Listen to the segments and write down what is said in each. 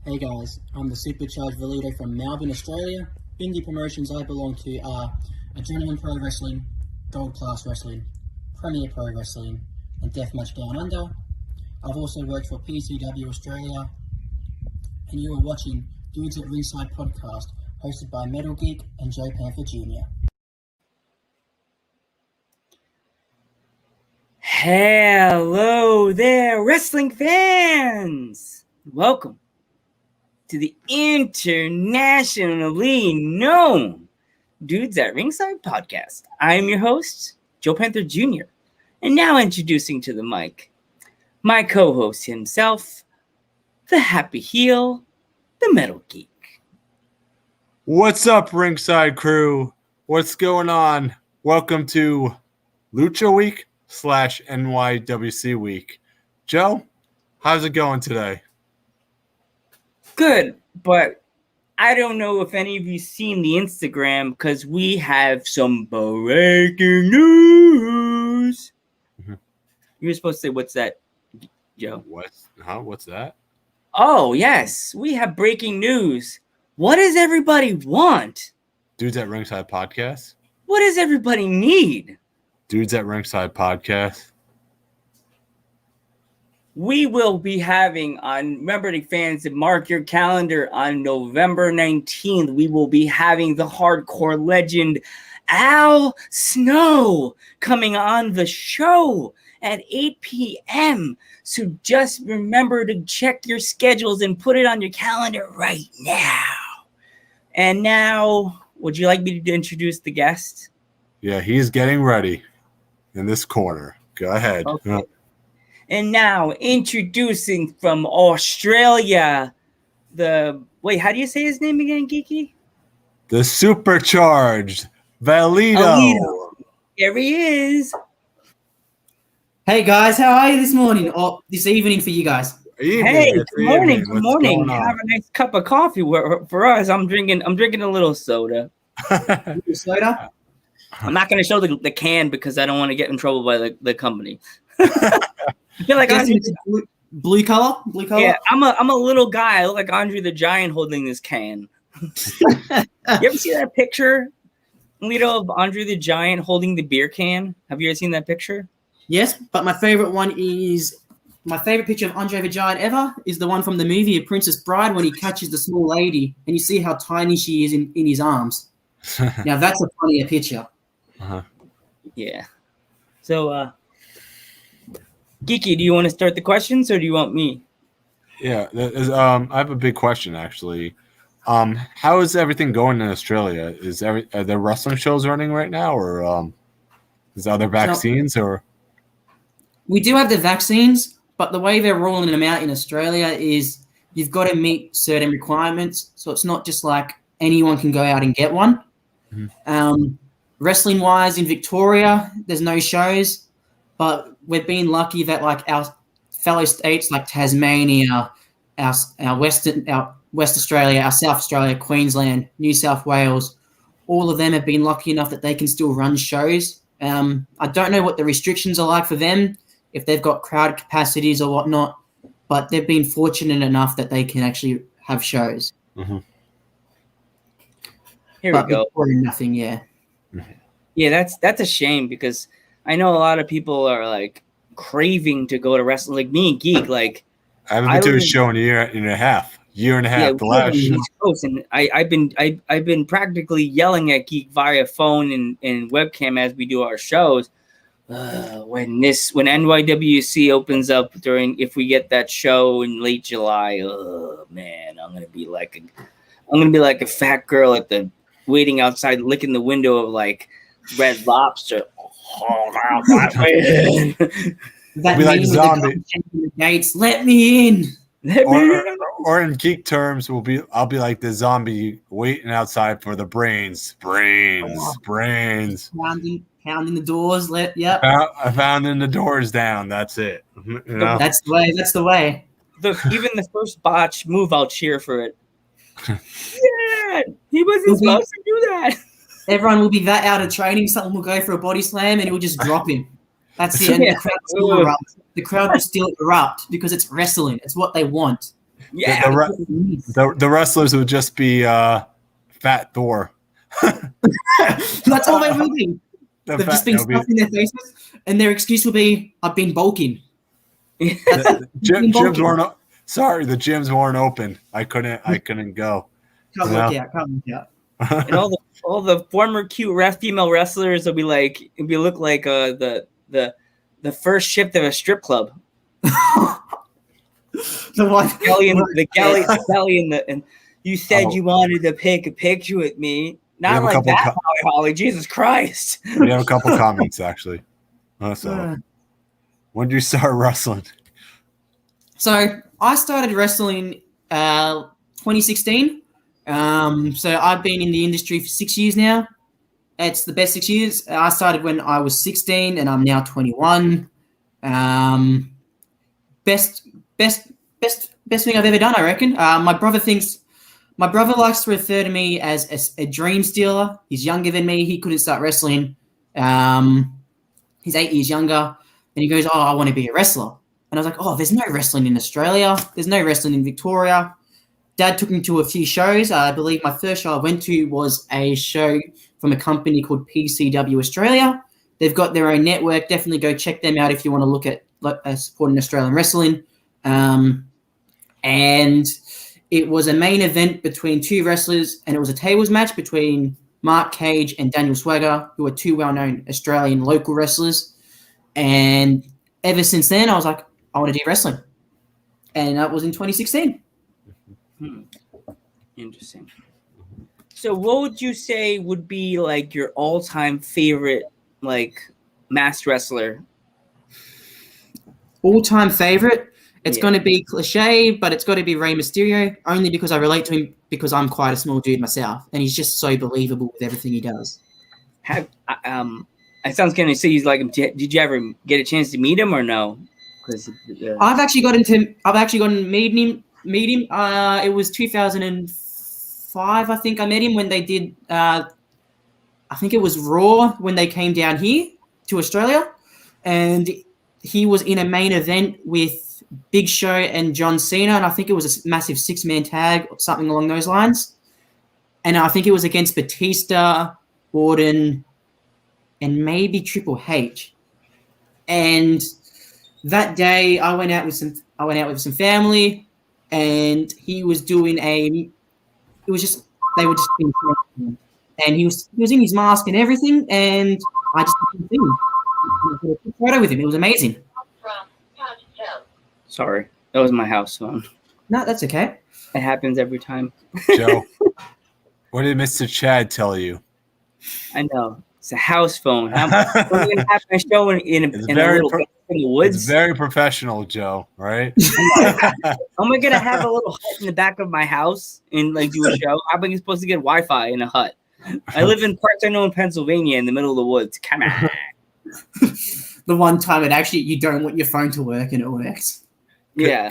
Hey guys, I'm the supercharged valido from Melbourne, Australia. Indie promotions I belong to are Adrenaline Pro Wrestling, Gold Class Wrestling, Premier Pro Wrestling, and Deathmatch Down Under. I've also worked for PCW Australia, and you are watching Dudes at Ringside podcast, hosted by Metal Geek and Joe Panther Jr. Hello there, wrestling fans! Welcome to the internationally known Dudes at Ringside podcast. I am your host, Joe Panther Jr., and now introducing to the mic, my co-host himself, the Happy Heel, the Metal Geek. What's up, Ringside crew? What's going on? Welcome to Lucha Week / NYWC Week. Joe, how's it going today? Good, but I don't know if any of you seen the Instagram because we have some breaking news. Mm-hmm. You were supposed to say, what's that, Joe? What's that? Oh, yes. We have breaking news. What does everybody want? Dudes at Ringside podcast. What does everybody need? Dudes at Ringside podcast. We will be having remember the fans to mark your calendar on November 19th. We will be having the hardcore legend Al Snow coming on the show at 8 p.m. So just remember to check your schedules and put it on your calendar right now. And now, would you like me to introduce the guest? Yeah, he's getting ready in this corner. Go ahead. Okay. And now, introducing from Australia, wait, how do you say his name again, Geeky? The supercharged valido. Here he is. Hey guys, how are you this morning or this evening for you guys? Hey, good morning. Good morning. Have a nice cup of coffee. For us, I'm drinking a little soda. Soda? I'm not going to show the can because I don't want to get in trouble by the company. I feel like blue color. Yeah, I'm a little guy. I look like Andre the Giant holding this can. You ever see that picture, Lito, of Andre the Giant holding the beer can? Have you ever seen that picture? Yes, but my favorite picture of Andre the Giant ever is the one from the movie of Princess Bride when he catches the small lady and you see how tiny she is in his arms. Now that's a funnier picture. Uh-huh. Yeah. So, Geeky, do you want to start the questions or do you want me? Yeah, I have a big question actually. How is everything going in Australia? Are there wrestling shows running right now, or is there other vaccines? Or we do have the vaccines, but the way they're rolling them out in Australia is you've got to meet certain requirements. So it's not just like anyone can go out and get one. Mm-hmm. Wrestling wise in Victoria, there's no shows, but we've been lucky that like our fellow states like Tasmania, our West Australia, our South Australia, Queensland, New South Wales, all of them have been lucky enough that they can still run shows. I don't know what the restrictions are like for them, if they've got crowd capacities or whatnot, but they've been fortunate enough that they can actually have shows. Mm-hmm. Here we go. Nothing, yeah. Yeah, that's a shame because I know a lot of people are like craving to go to wrestling. Like me and Geek, like I haven't been to a show in a year and a half. Yeah, the last show. And I've been practically yelling at Geek via phone and webcam as we do our shows. When NYWC opens up if we get that show in late July, oh man, I'm gonna be like a fat girl waiting outside, licking the window of like Red Lobster. That be like a zombie. Gates, let me in. Or in geek terms, I'll be like the zombie waiting outside for the brains. Pounding the doors. Pounding the doors down. That's it. You know? That's the way. Even the first botch move, I'll cheer for it. Yeah, he wasn't supposed to do that. Everyone will be that out of training. Someone will go for a body slam and it will just drop him. That's it. And the crowd will still erupt because it's wrestling. It's what they want. Yeah. The wrestlers would just be Fat Thor. That's all they will be. They've just been stuffed in their faces, and their excuse will be, "I've been bulking." The gyms weren't. Sorry, the gyms weren't open. I couldn't go. Can't work out. And all the former cute female wrestlers will be like, look like the first shift of a strip club. The galley and you said you wanted to pick a picture with me. Not like that, Holly. Jesus Christ. We have a couple comments actually. So, when did you start wrestling? So I started wrestling 2016. So I've been in the industry for 6 years now. It's the best 6 years. I started when I was 16 and I'm now 21. Best thing I've ever done, I reckon. My brother likes to refer to me as a dream stealer. He's younger than me. He couldn't start wrestling. He's 8 years younger. And he goes, "Oh, I want to be a wrestler." And I was like, "Oh, there's no wrestling in Australia. There's no wrestling in Victoria." Dad took me to a few shows. I believe my first show I went to was a show from a company called PCW Australia. They've got their own network. Definitely go check them out if you want to look at supporting Australian wrestling. And it was a main event between two wrestlers, and it was a tables match between Mark Cage and Daniel Swagger, who are two well-known Australian local wrestlers. And ever since then, I was like, I want to do wrestling. And that was in 2016. Interesting. So what would you say would be like your all-time favorite like masked wrestler? All-time favorite? It's going to be cliche, but it's got to be Rey Mysterio, only because I relate to him because I'm quite a small dude myself, and he's just so believable with everything he does. It sounds kind of so he's like, did you ever get a chance to meet him or no? I've actually gotten to meet him. It was 2005, I think I met him when they did. I think it was Raw when they came down here to Australia, and he was in a main event with Big Show and John Cena, and I think it was a massive 6-man tag or something along those lines. And I think it was against Batista, Orton, and maybe Triple H. And that day, I went out with some family, and he was doing they were just being friends. And he was in his mask and everything, and I just didn't see him. I took a photo with him. It was amazing. Sorry, that was my house phone. No, that's okay. It happens every time. Joe, what did Mr. Chad tell you? I know. It's a house phone. I'm going to have my show in the woods. It's very professional, Joe, right? I'm going to have a little hut in the back of my house and like do a show. How am I supposed to get Wi-Fi in a hut? I live in Parts Unknown, Pennsylvania, in the middle of the woods. Come on. The one time you don't want your phone to work and it works. Yeah.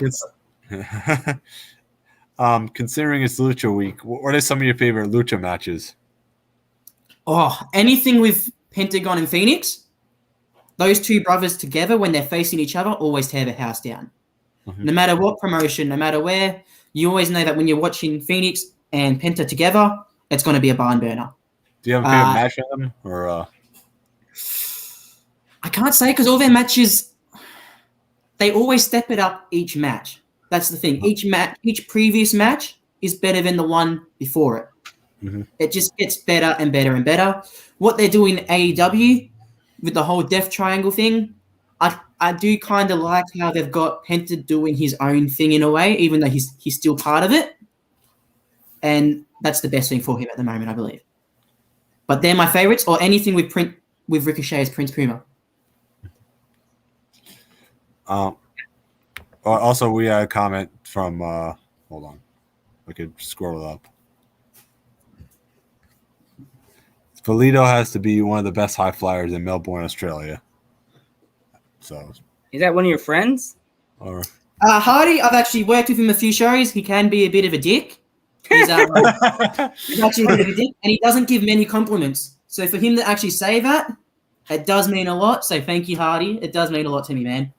Considering it's Lucha Week, what are some of your favorite Lucha matches? Oh, anything with Pentagon and Phoenix. Those two brothers together, when they're facing each other, always tear the house down. Mm-hmm. No matter what promotion, no matter where, you always know that when you're watching Phoenix and Penta together, it's going to be a barn burner. Do you have a favorite match with them? Or I can't say because all their matches, they always step it up each match. That's the thing. Each previous match is better than the one before it. Mm-hmm. It just gets better and better and better. What they're doing in AEW with the whole Death Triangle thing, I do kind of like how they've got Penta doing his own thing in a way, even though he's still part of it. And that's the best thing for him at the moment, I believe. But they're my favorites, or anything with Ricochet as Prince Puma. Also, we had a comment from hold on, I could scroll it up. Valido has to be one of the best high flyers in Melbourne, Australia. So, is that one of your friends? Or Hardy, I've actually worked with him a few shows. He can be a bit of a dick. He's actually a bit of a dick, and he doesn't give many compliments. So for him to actually say that, it does mean a lot. So thank you, Hardy. It does mean a lot to me, man.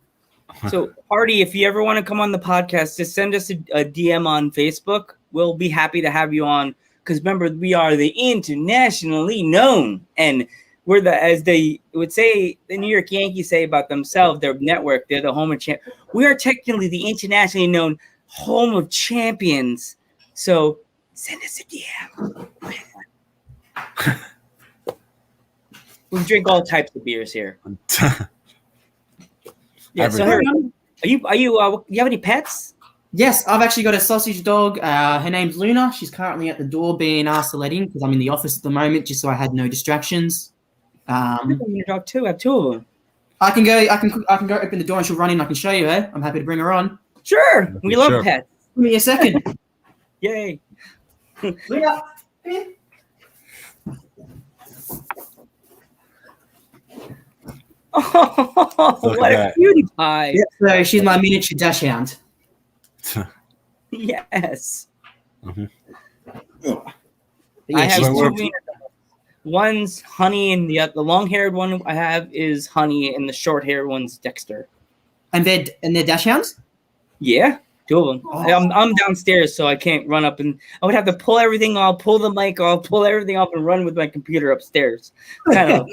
So, Hardy, if you ever want to come on the podcast, just send us a DM on Facebook. We'll be happy to have you on. Because remember, we are the internationally known, and we're as they would say, the New York Yankees say about themselves, their network, they're the home of champ. We are technically the internationally known home of champions. So send us a DM. We drink all types of beers here. Yeah. So, you have any pets? Yes, I've actually got a sausage dog. Her name's Luna. She's currently at the door being asked to let in because I'm in the office at the moment, just so I had no distractions. Your dog too. I have two of them. I can go open the door and she'll run in. I can show you her. I'm happy to bring her on. Sure, we love pets. Give me a second. Yay. Luna. Oh, what a cutie pie. Yeah, so she's my miniature dachshund. Yes. Mm-hmm. I have two. One's Honey, and the long-haired one I have is Honey, and the short-haired one's Dexter. And they're dachshunds? Yeah, two of them. Oh. I'm downstairs, so I can't run up, and I would have to pull everything off, pull the mic off, pull everything off, and run with my computer upstairs. Kind of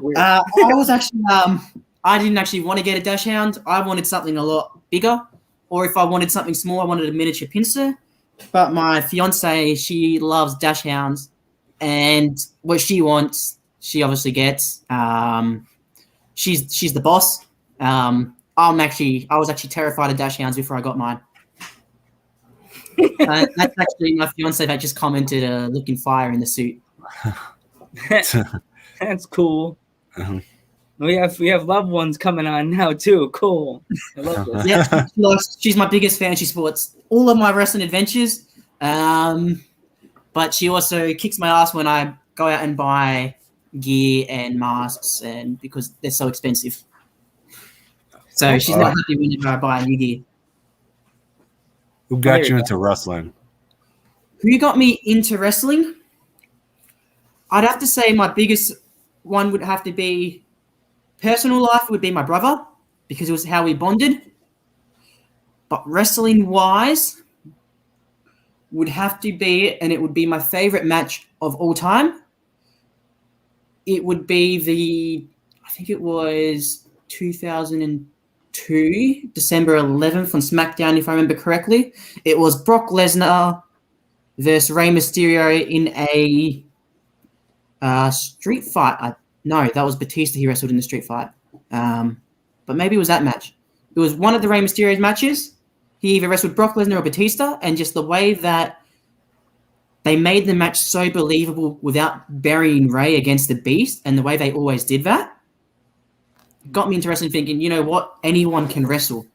weird. I was actually I didn't actually want to get a dachshund. I wanted something a lot bigger, or if I wanted something small, I wanted a miniature pincer. But my fiance, she loves dachshunds, and what she wants, she obviously gets. She's the boss. I was actually terrified of dachshunds before I got mine. That's actually my fiance that just commented, "Looking fire in the suit." That's cool. Uh-huh. We have loved ones coming on now too. Cool. I love this. Yeah, she's my biggest fan. She supports all of my wrestling adventures. But she also kicks my ass when I go out and buy gear and masks, and because they're so expensive. So she's not happy whenever I buy new gear. Who got you into wrestling? Who got me into wrestling? I'd have to say my biggest one would have to be personal life would be my brother, because it was how we bonded. But wrestling-wise would have to be, and it would be my favorite match of all time. It would be I think it was 2002, December 11th on SmackDown, if I remember correctly. It was Brock Lesnar versus Rey Mysterio in a street fight. No, that was Batista. He wrestled in the street fight. But maybe it was that match. It was one of the Rey Mysterio's matches. He either wrestled Brock Lesnar or Batista, and just the way that they made the match so believable without burying Rey against the Beast, and the way they always did that, got me into wrestling thinking, you know what? Anyone can wrestle.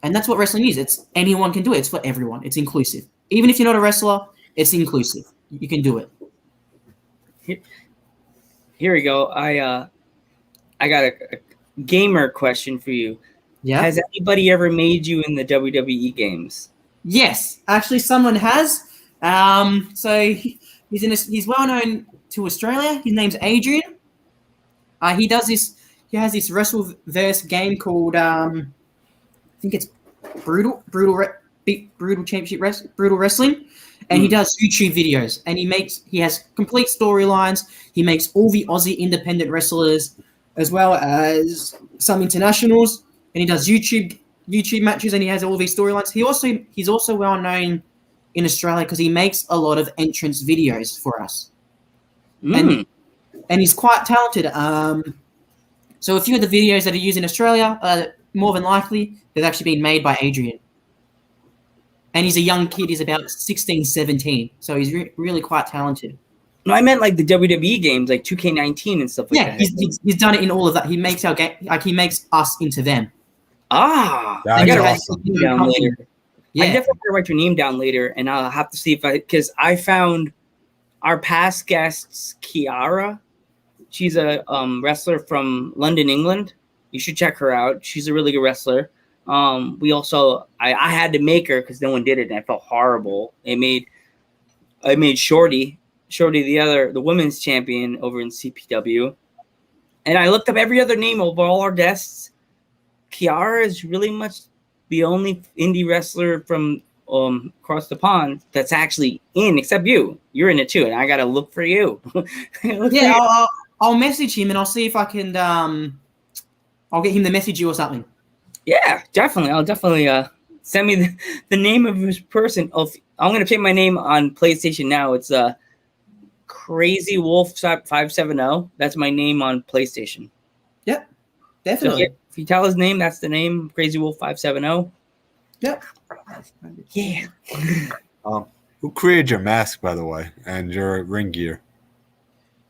And that's what wrestling is. It's anyone can do it. It's for everyone. It's inclusive. Even if you're not a wrestler, it's inclusive. You can do it. Here we go. I got a gamer question for you. Yeah. Has anybody ever made you in the WWE games? Yes, actually, someone has. So he's well known to Australia. His name's Adrian. He has this Wrestleverse game called I think it's Brutal Championship Brutal Wrestling. And he does YouTube videos, and he has complete storylines. He makes all the Aussie independent wrestlers, as well as some internationals, and he does YouTube matches, and he has all these storylines. He's also well known in Australia because he makes a lot of entrance videos for us, and he's quite talented. So a few of the videos that are used in Australia, more than likely, they've actually been made by Adrian. And he's a young kid. He's about 16, 17. So he's really quite talented. No, I meant like the WWE games, like 2K19 and stuff like that. Yeah, he's done it in all of that. He makes our game, like he makes us into them. I gotta write your name down later. Yeah. I definitely gotta write your name down later, and I'll have to see because I found our past guests, Kiara. She's a wrestler from London, England. You should check her out. She's a really good wrestler. We also I had to make her because no one did it, and I felt horrible. I made Shorty the women's champion over in CPW, and I looked up every other name of all our guests. Kiara is really much the only indie wrestler from across the pond that's actually in, except you. You're in it too, and I gotta look for you. I'll message him and I'll see if I can. I'll get him to message you or something. Yeah, definitely. I'll definitely send me the name of this person. I'm gonna put my name on PlayStation now. It's Crazy Wolf 570. That's my name on PlayStation. Yep, definitely. So if you tell his name, that's the name, Crazy Wolf 570. Yep. Yeah. Who created your mask, by the way, and your ring gear?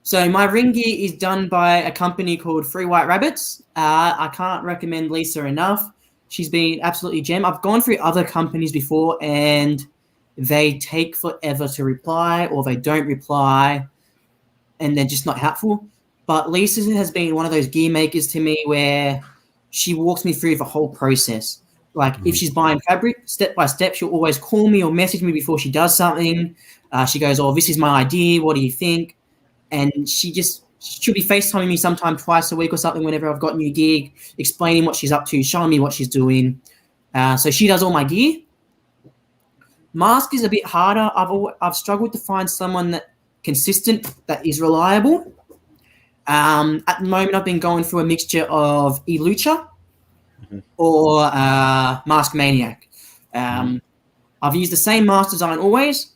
So my ring gear is done by a company called Free White Rabbits. I can't recommend Lisa enough. She's been absolutely gem. I've gone through other companies before, and they take forever to reply, or they don't reply, and they're just not helpful. But Lisa has been one of those gear makers to me where she walks me through the whole process. Like if she's buying fabric, step by step, she'll always call me or message me before she does something. She goes, "Oh, this is my idea. What do you think?" And she'll be FaceTiming me sometime twice a week or something whenever I've got new gear, explaining what she's up to, showing me what she's doing. So she does all my gear. Mask is a bit harder. I've struggled to find someone that consistent, that is reliable. At the moment, I've been going through a mixture of Elucha or Mask Maniac. I've used the same mask design always.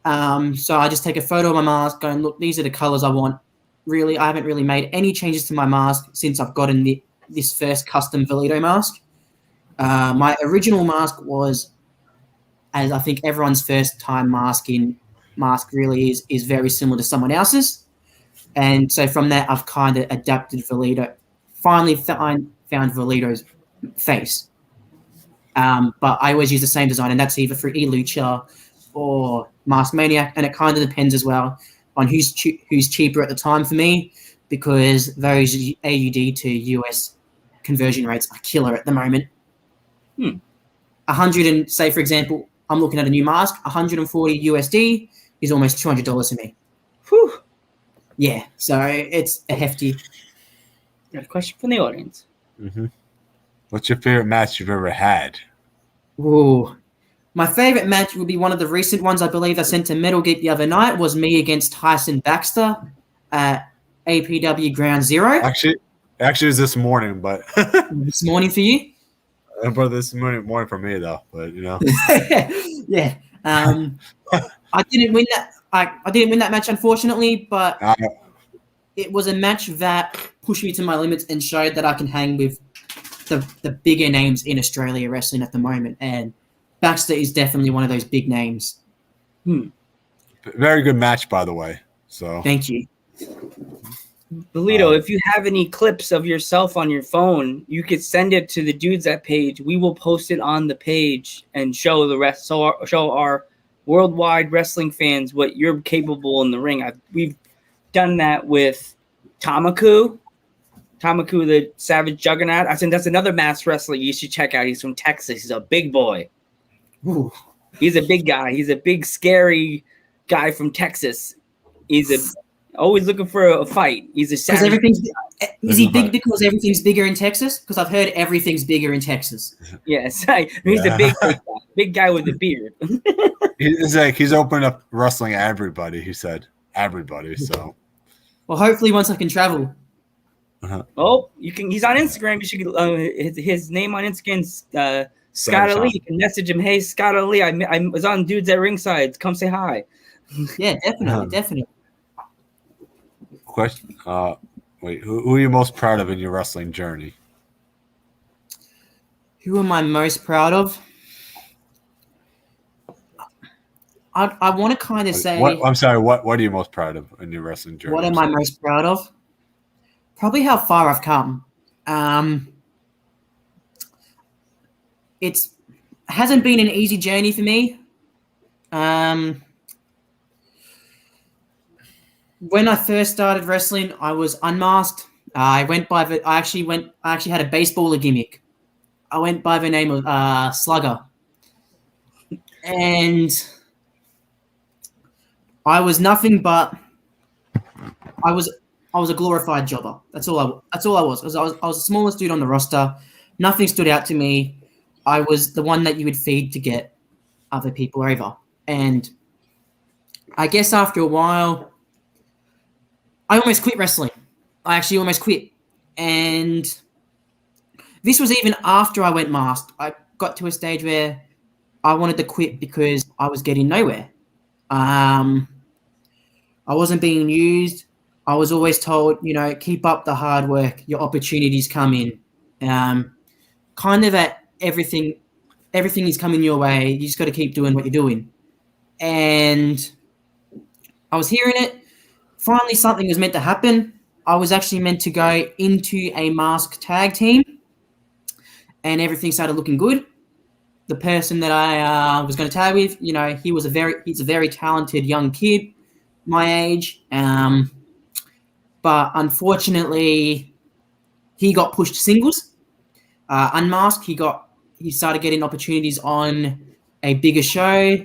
So I just take a photo of my mask, going, look, these are the colors I want. Really, I haven't really made any changes to my mask since I've gotten this first custom valido mask. My original mask was, as I think everyone's first time mask really is very similar to someone else's. And so from that, I've kind of adapted Valido. Finally found Valido's face. But I always use the same design, and that's either for Elucha or Mask Maniac, and it kind of depends as well on who's cheaper at the time for me, because those AUD to US conversion rates are killer at the moment. 100 and say, for example, I'm looking at a new mask, 140 USD is almost $200 to me. Whew. Yeah, so it's a hefty. Got a question from the audience. What's your favorite match you've ever had? Ooh. My favorite match would be one of the recent ones I believe I sent to Metal Geek the other night was me against Tyson Baxter at APW Ground Zero. Actually, it was this morning, but This morning for you? but this morning for me though. But you know, yeah. I didn't win that. I didn't win that match, unfortunately, but it was a match that pushed me to my limits and showed that I can hang with the bigger names in Australia wrestling at the moment. And Baxter is definitely one of those big names. Very good match, by the way. So thank you. Valido, if you have any clips of yourself on your phone, you could send it to the Dudes That page. We will post it on the page and show the rest. Show our worldwide wrestling fans what you're capable in the ring. We've done that with Tamaku, the Savage Juggernaut. I think that's another masked wrestler you should check out. He's from Texas. He's a big boy. Ooh. He's a big guy. He's a big, scary guy from Texas. He's always looking for a fight. He's a savage. Is he big because everything's bigger in Texas? Because I've heard everything's bigger in Texas. Yes, he's a big guy with a beard. He's opened up wrestling everybody. He said everybody. So well, hopefully once I can travel. Oh, you can. He's on Instagram. You should his name on Instagram. Scott Ali. You can message him. Hey, Scott Ali. I was on Dudes at Ringside. Come say hi. Yeah, definitely. Question. Wait, who are you most proud of in your wrestling journey? Who am I most proud of? I want to kind of say. I'm sorry. What are you most proud of in your wrestling journey? What am I most proud of? Probably how far I've come. It hasn't been an easy journey for me. When I first started wrestling, I was unmasked. I actually had a baseballer gimmick. I went by the name of Slugger, and I was nothing but I was a glorified jobber. That's all I was. I was the smallest dude on the roster. Nothing stood out to me. I was the one that you would feed to get other people over. And I guess after a while, I almost quit wrestling. I actually almost quit. And this was even after I went masked. I got to a stage where I wanted to quit because I was getting nowhere. I wasn't being used. I was always told, keep up the hard work. Your opportunities come in. Kind of at everything is coming your way. You just got to keep doing what you're doing. And I was hearing it. Finally, something was meant to happen. I was actually meant to go into a mask tag team, and everything started looking good. The person that I was going to tag with, he's a very talented young kid, my age. But unfortunately, he got pushed to singles. Unmasked, he started getting opportunities on a bigger show,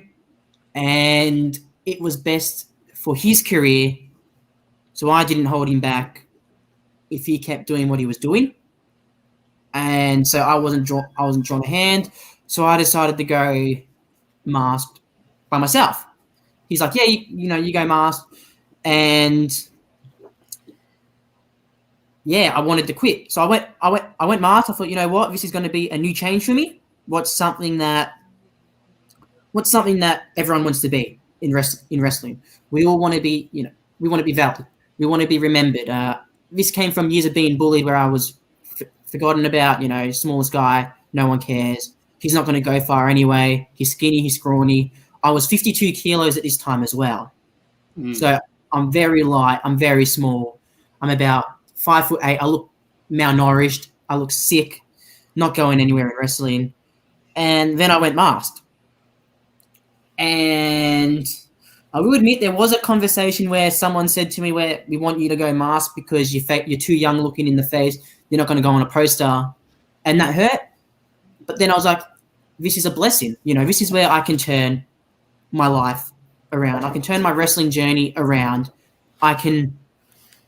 and it was best for his career. So I didn't hold him back if he kept doing what he was doing. And so I wasn't drawn a hand. So I decided to go masked by myself. He's like, yeah, you go masked. And yeah, I wanted to quit. So I went masked. I thought, you know what, this is going to be a new change for me. What's something that everyone wants to be in wrestling? We all want to be, we want to be valued. We want to be remembered. This came from years of being bullied where I was forgotten about, smallest guy, no one cares. He's not going to go far anyway. He's skinny, he's scrawny. I was 52 kilos at this time as well. So I'm very light. I'm very small. I'm about 5'8". I look malnourished. I look sick, not going anywhere in wrestling. And then I went masked. And I will admit there was a conversation where someone said to me, where we want you to go masked because you're too young looking in the face. You're not going to go on a poster. And that hurt. But then I was like, this is a blessing. This is where I can turn my life around. I can turn my wrestling journey around. I can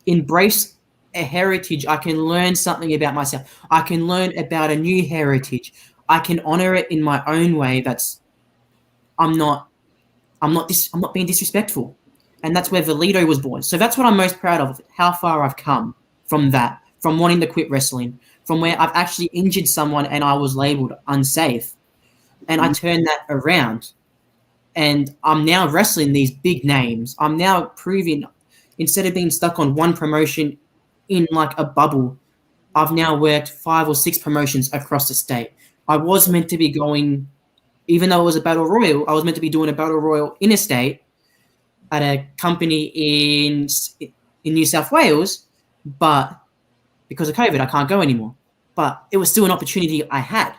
embrace a heritage. I can learn something about myself. I can learn about a new heritage. I can honor it in my own way. I'm not being disrespectful. And that's where Valido was born. So that's what I'm most proud of, how far I've come from that, from wanting to quit wrestling, from where I've actually injured someone and I was labeled unsafe. And I turned that around. And I'm now wrestling these big names. I'm now proving, instead of being stuck on one promotion in like a bubble, I've now worked 5 or 6 promotions across the state. I was meant to be going, even though it was a battle royal, I was meant to be doing a battle royal interstate at a company in New South Wales, but because of COVID, I can't go anymore. But it was still an opportunity I had,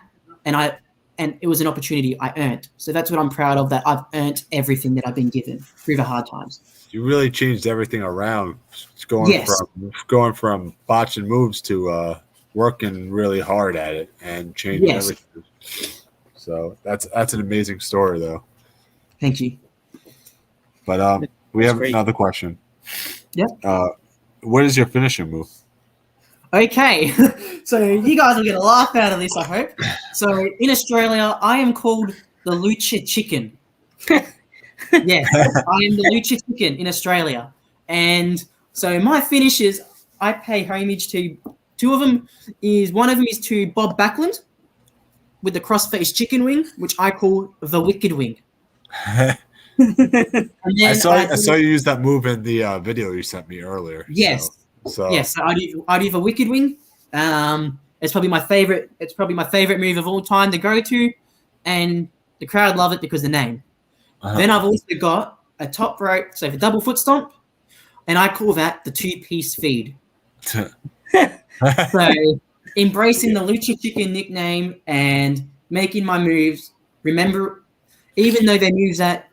and it was an opportunity I earned. So that's what I'm proud of, that I've earned everything that I've been given through the hard times. You really changed everything around, going from botching moves to working really hard at it and changing everything. So that's an amazing story, though. Thank you. But we have another question. Yeah. What is your finishing move? Okay, so you guys will get a laugh out of this, I hope. So in Australia, I am called the Lucha Chicken. Yes, I am the Lucha Chicken in Australia. And so my finishes, I pay homage to 2 of them. One of them is to Bob Backlund with the cross-faced chicken wing, which I call the Wicked Wing. I saw you use that move in the video you sent me earlier. Yes. So I do the Wicked Wing. It's probably my favorite. It's probably my favorite move of all time to go to, and the crowd love it because of the name. Then I've also got a top rope, so the double foot stomp, and I call that the 2-piece feed. So embracing the Lucha Chicken nickname and making my moves. Remember, even though they're moves that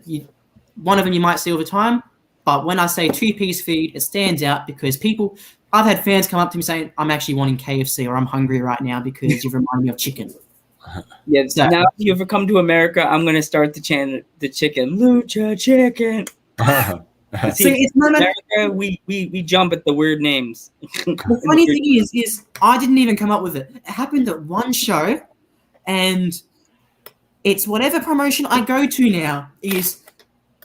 one of them you might see all the time, but when I say 2-piece feed, it stands out because I've had fans come up to me saying, I'm actually wanting KFC or I'm hungry right now because you've reminded me of chicken. Yeah, so now if you ever come to America, I'm going to start the chant, the chicken, Lucha Chicken. See, it's no matter. America, we jump at the weird names. The funny thing is I didn't even come up with it. It happened at one show, and it's whatever promotion I go to now is,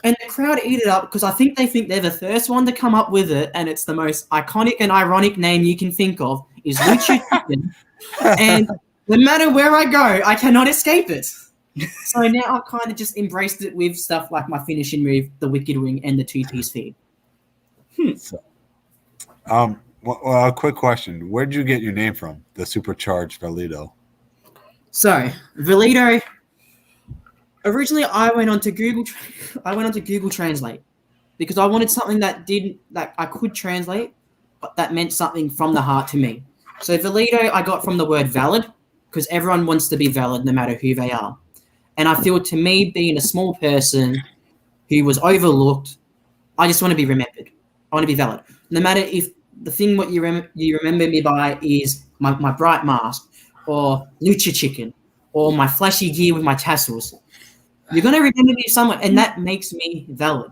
and the crowd eat it up because I think they think they're the first one to come up with it, and it's the most iconic and ironic name you can think of is Lucha Chicken, and no matter where I go, I cannot escape it. So now I've kind of just embraced it with stuff like my finishing move, the Wicked Wing, and the two-piece feed. Well, a quick question: where did you get your name from? The supercharged valido. So valido. Originally, I went on to Google Translate because I wanted something that I could translate, but that meant something from the heart to me. So valido, I got from the word valid because everyone wants to be valid no matter who they are. And I feel to me, being a small person who was overlooked, I just want to be remembered. I want to be valid. No matter if the thing what you remember me by is my bright mask or Lucha Chicken or my flashy gear with my tassels, you're going to remember me somewhere, and that makes me valid.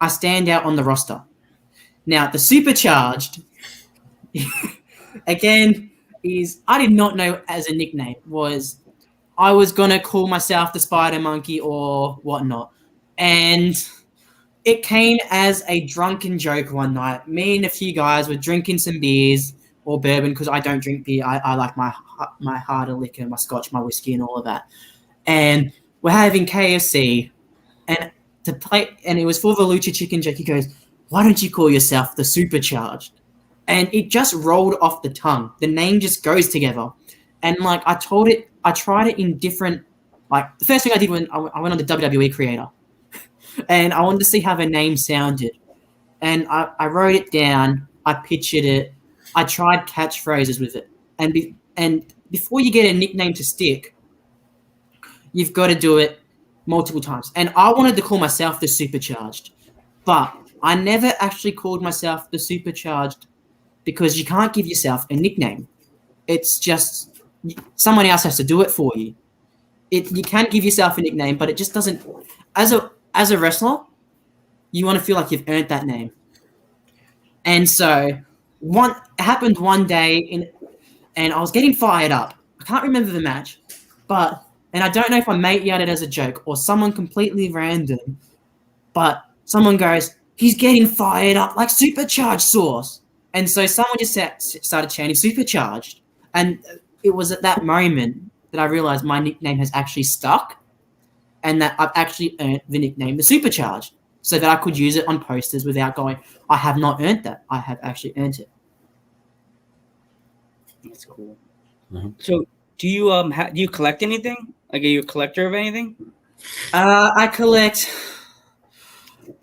I stand out on the roster. Now, the supercharged, again, I did not know as a nickname I was going to call myself the Spider Monkey or whatnot. And it came as a drunken joke one night. Me and a few guys were drinking some beers or bourbon because I don't drink beer. I like my harder liquor, my scotch, my whiskey, and all of that. And we're having KFC, and it was for the Lucha Chicken joke. He goes, "Why don't you call yourself the Supercharged?" And it just rolled off the tongue. The name just goes together. And like I tried it in different. Like the first thing I did when I went on the WWE Creator, and I wanted to see how the name sounded, and I wrote it down. I pictured it. I tried catchphrases with it, and before you get a nickname to stick, you've got to do it multiple times. And I wanted to call myself the Supercharged, but I never actually called myself the Supercharged because you can't give yourself a nickname. It's just someone else has to do it for you. You can give yourself a nickname, but it just doesn't. As a wrestler, you want to feel like you've earned that name. And so it happened one day, and I was getting fired up. I can't remember the match, and I don't know if my mate yelled it as a joke or someone completely random, but someone goes, "He's getting fired up like Supercharged sauce." And so someone just started chanting Supercharged. And it was at that moment that I realized my nickname has actually stuck and that I've actually earned the nickname the Supercharged so that I could use it on posters without going, "I have not earned that. I have actually earned it." That's cool. Mm-hmm. So do you collect anything? Like, are you a collector of anything? I collect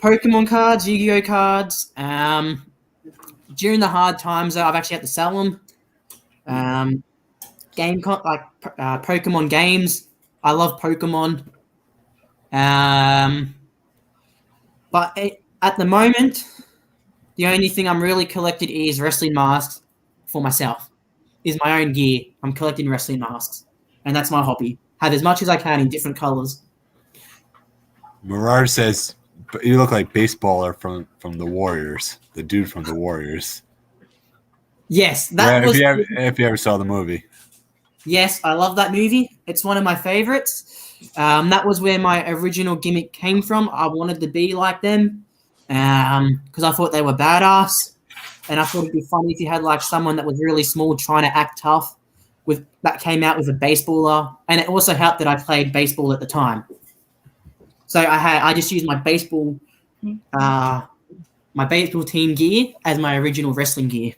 Pokemon cards, Yu-Gi-Oh cards. During the hard times, I've actually had to sell them. Pokemon games. I love Pokemon. But at the moment, the only thing I'm really collecting is wrestling masks for myself. Is my own gear. I'm collecting wrestling masks, and that's my hobby. Have as much as I can in different colors. Marar says, "But you look like baseballer from the Warriors, the dude from the Warriors." Yes, if you ever saw the movie. Yes, I love that movie. It's one of my favorites. That was where my original gimmick came from. I wanted to be like them because I thought they were badass, and I thought it'd be funny if you had like someone that was really small trying to act tough that came out with a baseballer, and it also helped that I played baseball at the time. So I just used my baseball team gear as my original wrestling gear.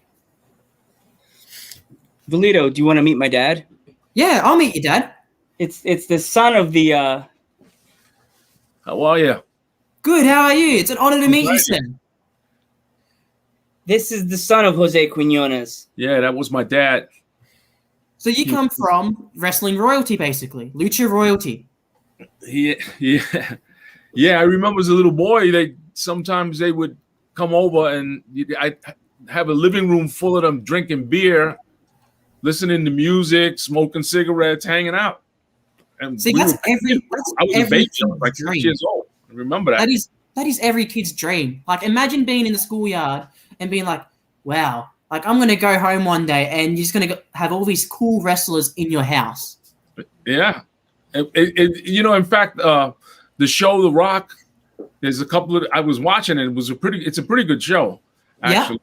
Valido, do you want to meet my dad? Yeah, I'll meet your dad. It's the son of the. How are you? Good. How are you? It's an honor to meet you, sir. This is the son of Jose Quinones. Yeah, that was my dad. So you come from wrestling royalty, basically, lucha royalty. Yeah. I remember as a little boy, sometimes they would come over and I have a living room full of them drinking beer, listening to music, smoking cigarettes, hanging out. And see, I was a baby. I was like 6 years old. I remember that. That is every kid's dream. Like, imagine being in the schoolyard and being like, wow, like, I'm going to go home one day and you're just going to have all these cool wrestlers in your house. Yeah. In fact, the show The Rock, there's a couple of, I was watching it. It's a pretty good show, actually.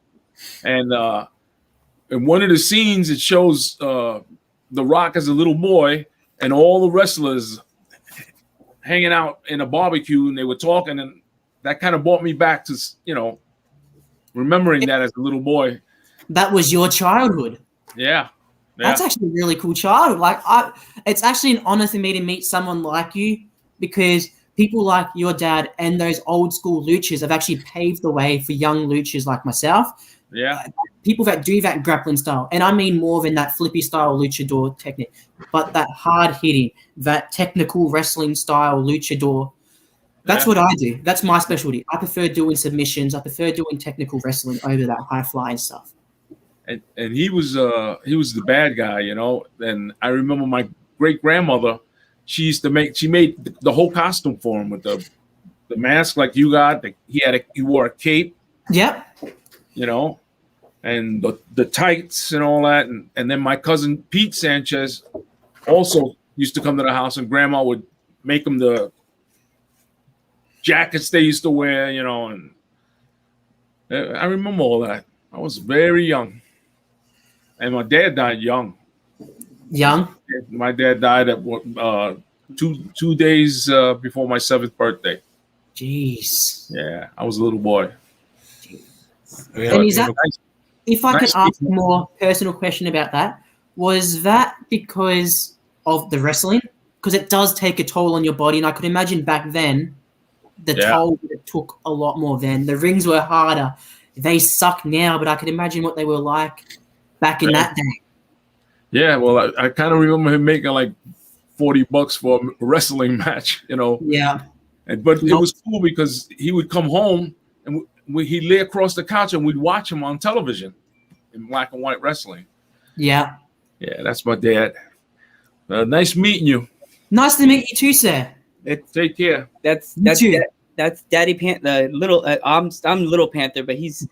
Yeah. And in one of the scenes, it shows The Rock as a little boy and all the wrestlers hanging out in a barbecue, and they were talking, and that kind of brought me back to, remembering that as a little boy. That was your childhood. Yeah. That's actually a really cool childhood. Like, it's actually an honor for me to meet someone like you, because people like your dad and those old school luchas have actually paved the way for young luchas like myself. Yeah. People that do that grappling style. And I mean more than that flippy style luchador technique, but that hard hitting, that technical wrestling style luchador. That's what I do. That's my specialty. I prefer doing submissions. I prefer doing technical wrestling over that high flying stuff. And he was the bad guy, And I remember my great grandmother, she made the whole costume for him with the mask like you got. He wore a cape. Yep. And the tights and all that. And then my cousin Pete Sanchez also used to come to the house, and grandma would make him the jackets they used to wear, and I remember all that. I was very young. And my dad died young. Young? My dad died at 2 days before my 7th birthday. Jeez. Yeah, I was a little boy. Yeah, and if I could ask a more personal question about that, was that because of the wrestling? Because it does take a toll on your body, and I could imagine back then the toll that it took a lot more then. The rings were harder. They suck now, but I could imagine what they were like back in that day. Yeah, well, I kind of remember him making like $40 for a wrestling match, Yeah. But it was cool because he would come home and he'd lay across the couch and we'd watch him on television in black and white wrestling. Yeah. Yeah, that's my dad. Nice meeting you. Nice to meet you too, sir. Take care. That's Daddy Panther. I'm Little Panther, but he's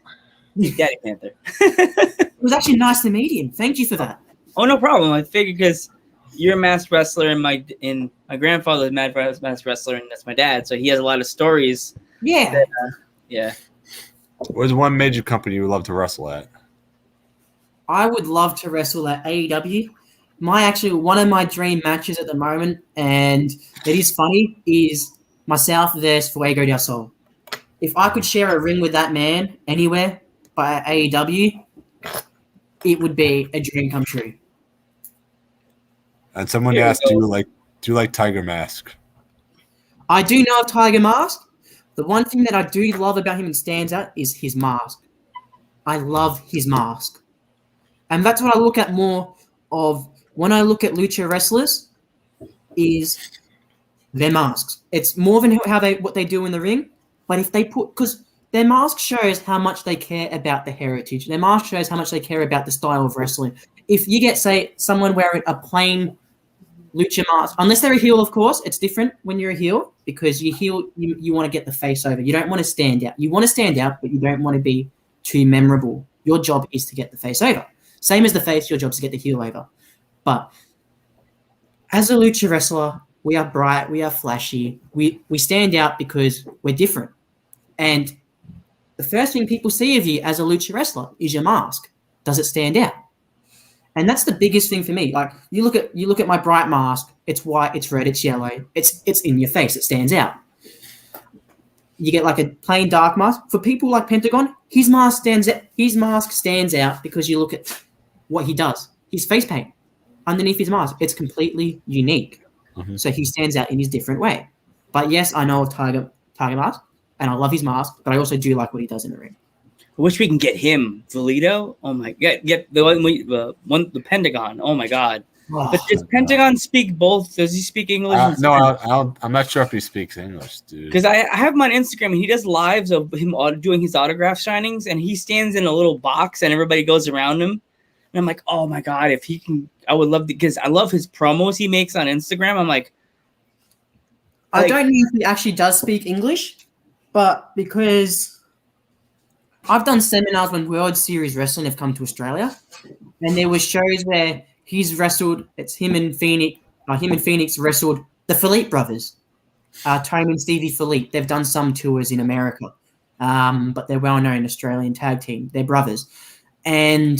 Daddy Panther. It was actually nice to meet him. Thank you for that. Oh, no problem. I figured because you're a masked wrestler, and my grandfather is a masked wrestler, and that's my dad, so he has a lot of stories. Yeah. That, yeah. What's one major company you would love to wrestle at? I would love to wrestle at AEW. One of my dream matches at the moment, and it is funny, is myself versus Fuego del Sol. If I could share a ring with that man anywhere by AEW, it would be a dream come true. And someone asked, do you like Tiger Mask? I do know of Tiger Mask. The one thing that I do love about him and stands out is his mask. I love his mask. And that's what I look at more of when I look at lucha wrestlers, is their masks. It's more than what they do in the ring, but if they because their mask shows how much they care about the heritage. Their mask shows how much they care about the style of wrestling. If you get, say, someone wearing a plain lucha mask, unless they're a heel, of course, it's different when you're a heel, because you want to get the face over. You don't want to stand out. You want to stand out, but you don't want to be too memorable. Your job is to get the face over. Same as the face, your job is to get the heel over. But as a lucha wrestler, we are bright, we are flashy, we stand out because we're different. And the first thing people see of you as a lucha wrestler is your mask. Does it stand out? And that's the biggest thing for me. Like, you look at my bright mask, it's white, it's red, it's yellow, it's in your face, it stands out. You get like a plain dark mask. For people like Pentagon, his mask stands out because you look at what he does. His face paint underneath his mask, it's completely unique. Mm-hmm. So he stands out in his different way. But yes, I know of Tiger Mask, and I love his mask, but I also do like what he does in the ring. I wish we can get him, Valido. Oh my god, get the Pentagon. Oh my god. Oh, but does Pentagon speak both? Does he speak English? No, I'm not sure if he speaks English, dude. Because I have him on Instagram, and he does lives of him doing his autograph signings, and he stands in a little box, and everybody goes around him. And I'm like, oh my god, if he can, I would love to, because I love his promos he makes on Instagram. I'm like, I don't know if he actually does speak English, but because I've done seminars when World Series Wrestling have come to Australia, and there were shows where he's wrestled. It's him and Phoenix. Him and Phoenix wrestled the Philippe brothers, Tony and Stevie Philippe. They've done some tours in America, but they're well-known Australian tag team. They're brothers, and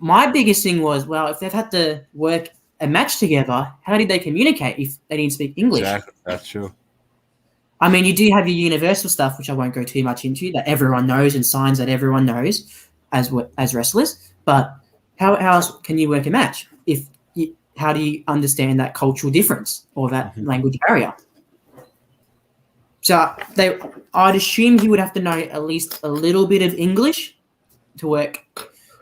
my biggest thing was, well, if they've had to work a match together, how did they communicate if they didn't speak English? Exactly. That's true. I mean, you do have your universal stuff, which I won't go too much into, that everyone knows and signs that everyone knows as wrestlers. But how else can you work a match? How do you understand that cultural difference or that language barrier? So I'd assume he would have to know at least a little bit of English to work,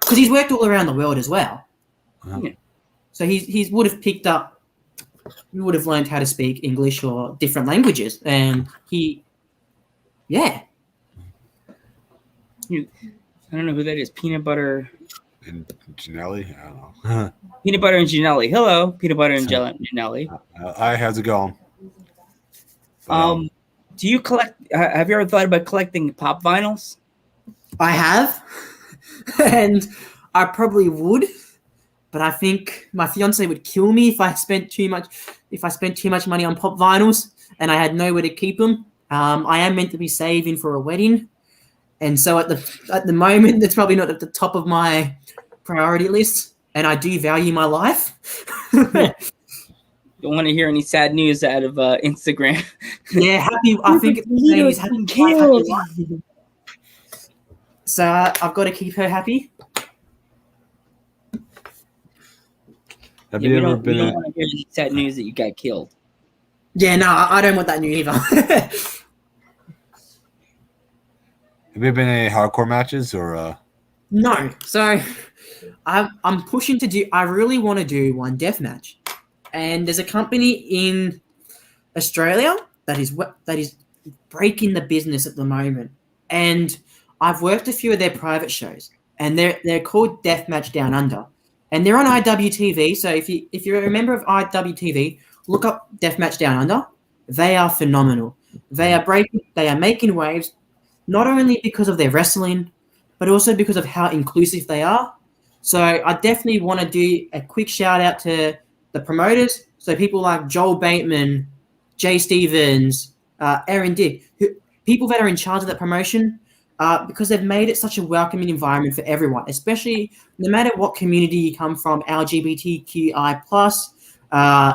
because he's worked all around the world as well. Uh-huh. So he would have picked up. You would have learned how to speak English or different languages, and I don't know who that is. Peanut butter and Janelli. I don't know. Peanut butter and Janelli. Hello, peanut butter and Janelli. Hi, how's it going? Do you collect? Have you ever thought about collecting pop vinyls? I have, and I probably would. But I think my fiance would kill me if I spent too much money on pop vinyls and I had nowhere to keep them. I am meant to be saving for a wedding, and so at the moment, that's probably not at the top of my priority list. And I do value my life. Don't want to hear any sad news out of Instagram. Yeah, happy. I think it's happy killed. So I've got to keep her happy. Have Yeah, you we ever don't been? want to hear any sad news that you got killed. Yeah, no, I don't want that news either. Have you been in any hardcore matches or? No. So I'm pushing to do. I really want to do one death match, and there's a company in Australia that is breaking the business at the moment, and I've worked a few of their private shows, and they're called Deathmatch Down Under, and they're on IWTV. So if you're a member of IWTV, look up Deathmatch Down Under. They are phenomenal. They are making waves, not only because of their wrestling, but also because of how inclusive they are. So I definitely want to do a quick shout out to the promoters. So people like Joel Bateman, Jay Stevens, Aaron Dick, people that are in charge of that promotion, because they've made it such a welcoming environment for everyone, especially no matter what community you come from, LGBTQI+,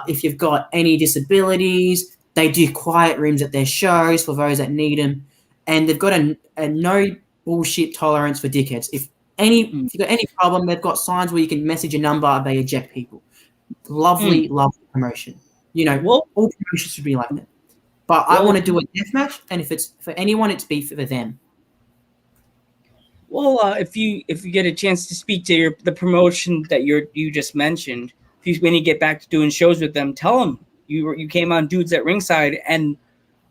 if you've got any disabilities, they do quiet rooms at their shows for those that need them. And they've got a no bullshit tolerance for dickheads. If you've got any problem, they've got signs where you can message a number and they eject people. Lovely promotion. You know, all promotions should be like that. But I want to do a death match, and if it's for anyone, it's be for them. Well, if you get a chance to speak to the promotion that you just mentioned, when you get back to doing shows with them, tell them you came on Dudes at Ringside, and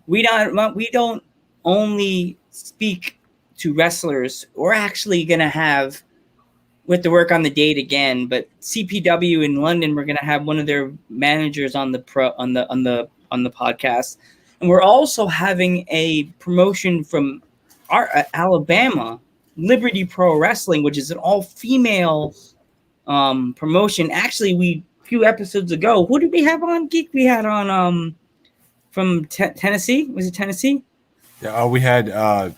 we don't only speak to wrestlers. We're actually gonna have, with the work on the date again, but CPW in London, we're gonna have one of their managers on the podcast, and we're also having a promotion from Alabama, Liberty Pro Wrestling, which is an all-female promotion. Actually, a few episodes ago, who did we have on Geek? We had on from Tennessee. Was it Tennessee? Yeah, we had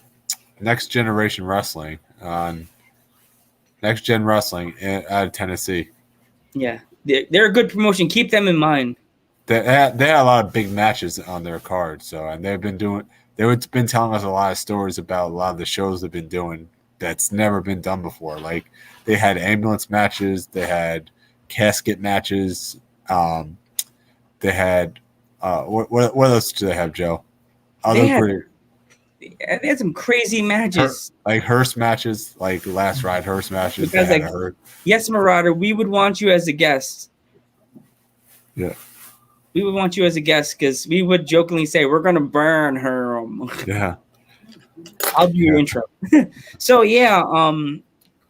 Next Generation Wrestling on Next Gen Wrestling out of Tennessee. Yeah, they're a good promotion. Keep them in mind. They had a lot of big matches on their card, and they've been telling us a lot of stories about a lot of the shows they've been doing that's never been done before. Like they had ambulance matches, they had casket matches, they had what else do they have, Joe? They had some crazy matches, like hearse matches, like last ride hearse matches. Because yes, Marauder, we would want you as a guest. Yeah. We would want you as a guest because we would jokingly say we're gonna burn her. Yeah, I'll do your intro. So yeah,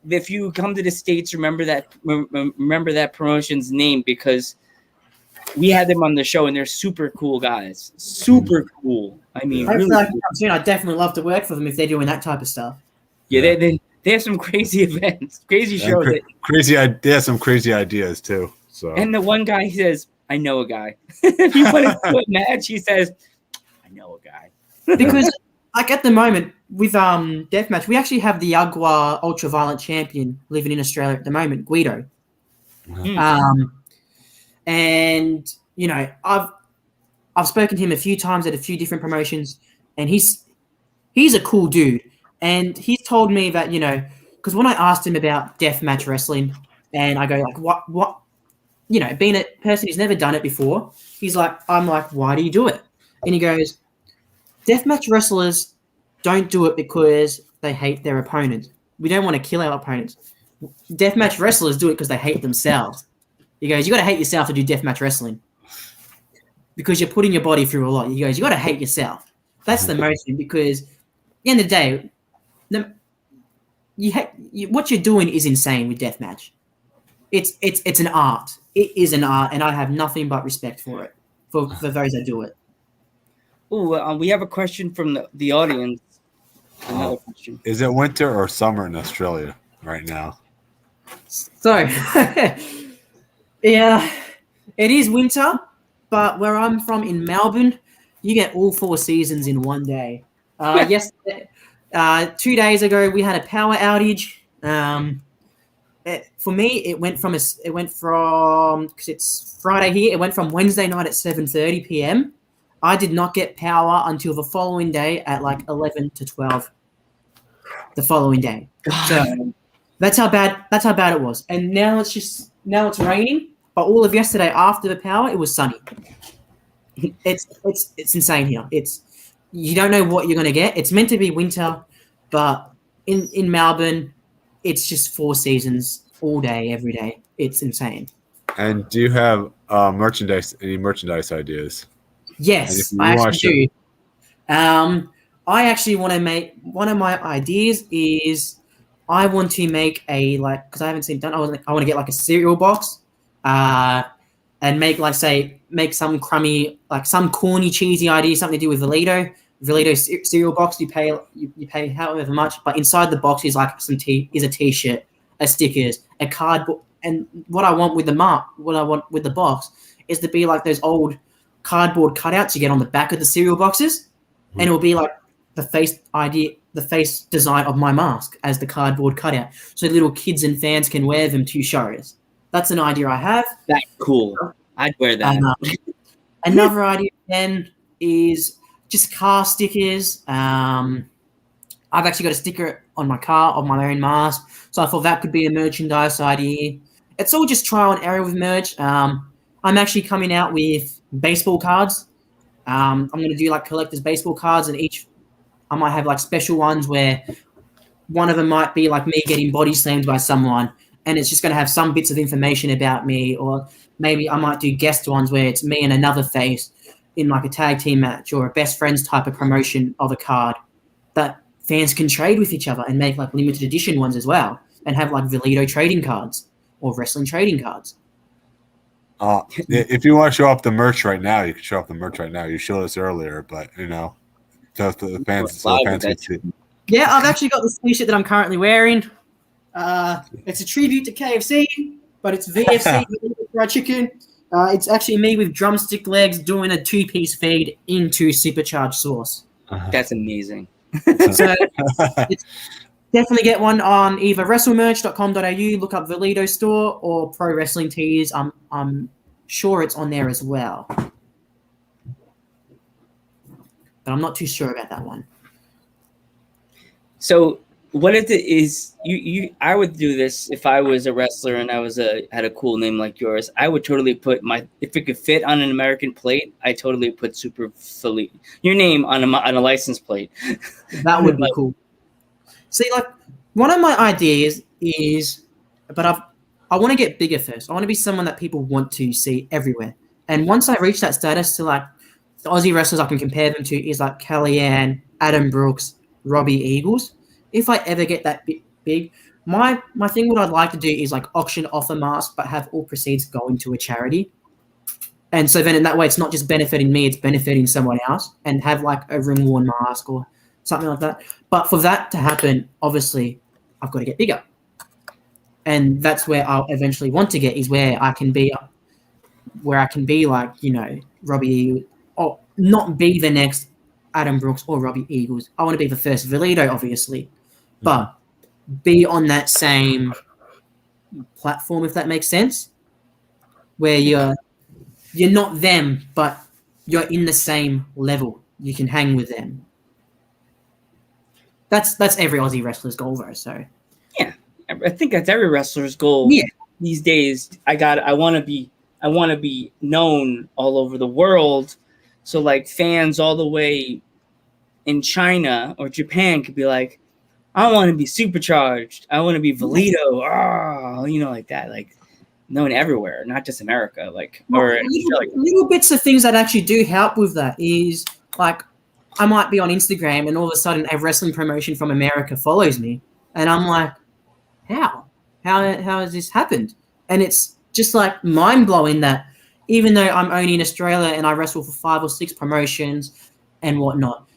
if you come to the States, remember that promotion's name, because We had them on the show, and they're super cool guys. Super cool. I mean, Hopefully really I can cool. come soon. I'd definitely love to work for them if they're doing that type of stuff. Yeah, they have some crazy events, crazy shows. They have some crazy ideas too. So And the one guy, he says, "I know a guy." If you want to match, he says, "I know a guy." Because like at the moment with deathmatch, we actually have the Agua Ultraviolent champion living in Australia at the moment, Guido. And you know, I've spoken to him a few times at a few different promotions, and he's a cool dude. And he's told me that, you know, because when I asked him about deathmatch wrestling, and I go like, what, you know, being a person who's never done it before, I'm like, why do you do it? And he goes, deathmatch wrestlers don't do it because they hate their opponents. We don't want to kill our opponents. Deathmatch wrestlers do it because they hate themselves. He goes, you got to hate yourself to do deathmatch wrestling because you're putting your body through a lot. He goes, you got to hate yourself. That's the most thing, because at the end of the day, what you're doing is insane with deathmatch. It's an art. It is an art, and I have nothing but respect for it, for those that do it. Oh, we have a question from the audience. Another question. Is it winter or summer in Australia right now? So, yeah, it is winter, but where I'm from in Melbourne, you get all 4 seasons in one day. Yesterday, 2 days ago, we had a power outage. For me, it went from because it's Friday here. It went from Wednesday night at 7:30 p.m. I did not get power until the following day at like 11 to 12. The following day. So that's how bad it was. And now it's raining. But all of yesterday after the power, it was sunny. It's insane here. You don't know what you're gonna get. It's meant to be winter, but in Melbourne, it's just 4 seasons all day, every day. It's insane. And do you have any merchandise ideas? Yes, I actually do. I actually want to make, one of my ideas is I want to make because I haven't seen it done. I want to get like a cereal box, and make some crummy, like some corny, cheesy idea, something to do with Valido cereal box. You pay however much, but inside the box is like is a t-shirt, a stickers, a cardboard, and what I want with the box is to be like those old cardboard cutouts you get on the back of the cereal boxes, and it will be like the face design of my mask as the cardboard cutout, so little kids and fans can wear them to shows. That's an idea I have. That's cool. I'd wear that. Another idea then is just car stickers. I've actually got a sticker on my car of my own mask, so I thought that could be a merchandise idea. It's all just trial and error with merch. I'm actually coming out with baseball cards. I'm going to do like collector's baseball cards, and I might have like special ones where one of them might be like me getting body slammed by someone, and it's just going to have some bits of information about me, or maybe I might do guest ones where it's me and another face in like a tag team match or a best friends type of promotion of a card that fans can trade with each other, and make like limited edition ones as well, and have like Valido trading cards or wrestling trading cards. If you want to show up the merch right now, you can show up the merch right now. You showed us earlier, but so the fans can see. Yeah, I've actually got this t-shirt that I'm currently wearing. It's a tribute to KFC, but it's VFC fried chicken. It's actually me with drumstick legs doing a 2-piece feed into supercharged sauce. That's amazing. So it's definitely get one on either wrestlemerch.com.au, look up Valido store, or Pro Wrestling Tees. I'm sure it's on there as well, but I'm not too sure about that one. So what if it is I would do this if I was a wrestler and I had a cool name like yours. I would totally put if it could fit on an American plate, I totally put your name on a license plate. That would be cool. See, like one of my ideas is, but I want to get bigger first. I want to be someone that people want to see everywhere. And once I reach that status, to like the Aussie wrestlers I can compare them to is like Kellyanne, Adam Brooks, Robbie Eagles. If I ever get that big, my thing, what I'd like to do is like auction off a mask, but have all proceeds go into a charity. And so then in that way, it's not just benefiting me, it's benefiting someone else, and have like a ring-worn mask or something like that. But for that to happen, obviously, I've got to get bigger. And that's where I'll eventually want to get, is where I can be like, you know, Robbie Eagles, or not be the next Adam Brooks or Robbie Eagles. I want to be the first Valido, obviously, but be on that same platform, if that makes sense, where you're not them, but you're in the same level. You can hang with them. That's every Aussie wrestler's goal, though. So yeah, I think that's every wrestler's goal these days. I want to be known all over the world, so like fans all the way in China or Japan could be like, I want to be supercharged. I want to be valido. You know, like that, like known everywhere, not just America. Like, or little bits of things that actually do help with that is like, I might be on Instagram and all of a sudden a wrestling promotion from America follows me, and I'm like, how has this happened? And it's just like mind blowing that even though I'm only in Australia and I wrestle for 5 or 6 promotions and whatnot,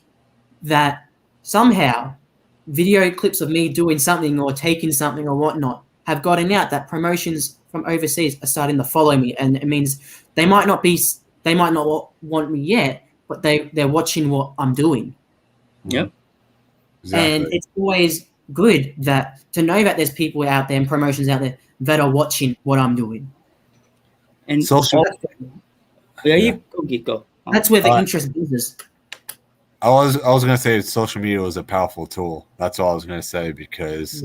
that somehow video clips of me doing something or taking something or whatnot have gotten out, that promotions from overseas are starting to follow me. And it means they might not want me yet, but they're watching what I'm doing. Yep. Exactly. And it's always good that to know that there's people out there and promotions out there that are watching what I'm doing. And social. You go. That's where the interest is. I was gonna say social media was a powerful tool. That's all I was gonna say, because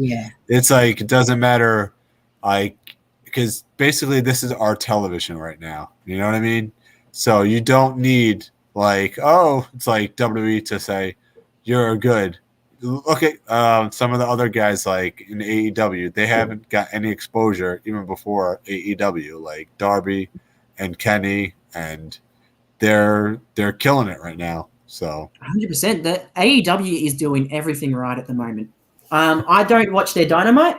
it's like it doesn't matter, like, because basically this is our television right now. You know what I mean? So you don't need like, it's like WWE to say you're good. Look at some of the other guys like in AEW. They haven't got any exposure even before AEW, like Darby and Kenny, and they're killing it right now. So 100%. The AEW is doing everything right at the moment. I don't watch their Dynamite.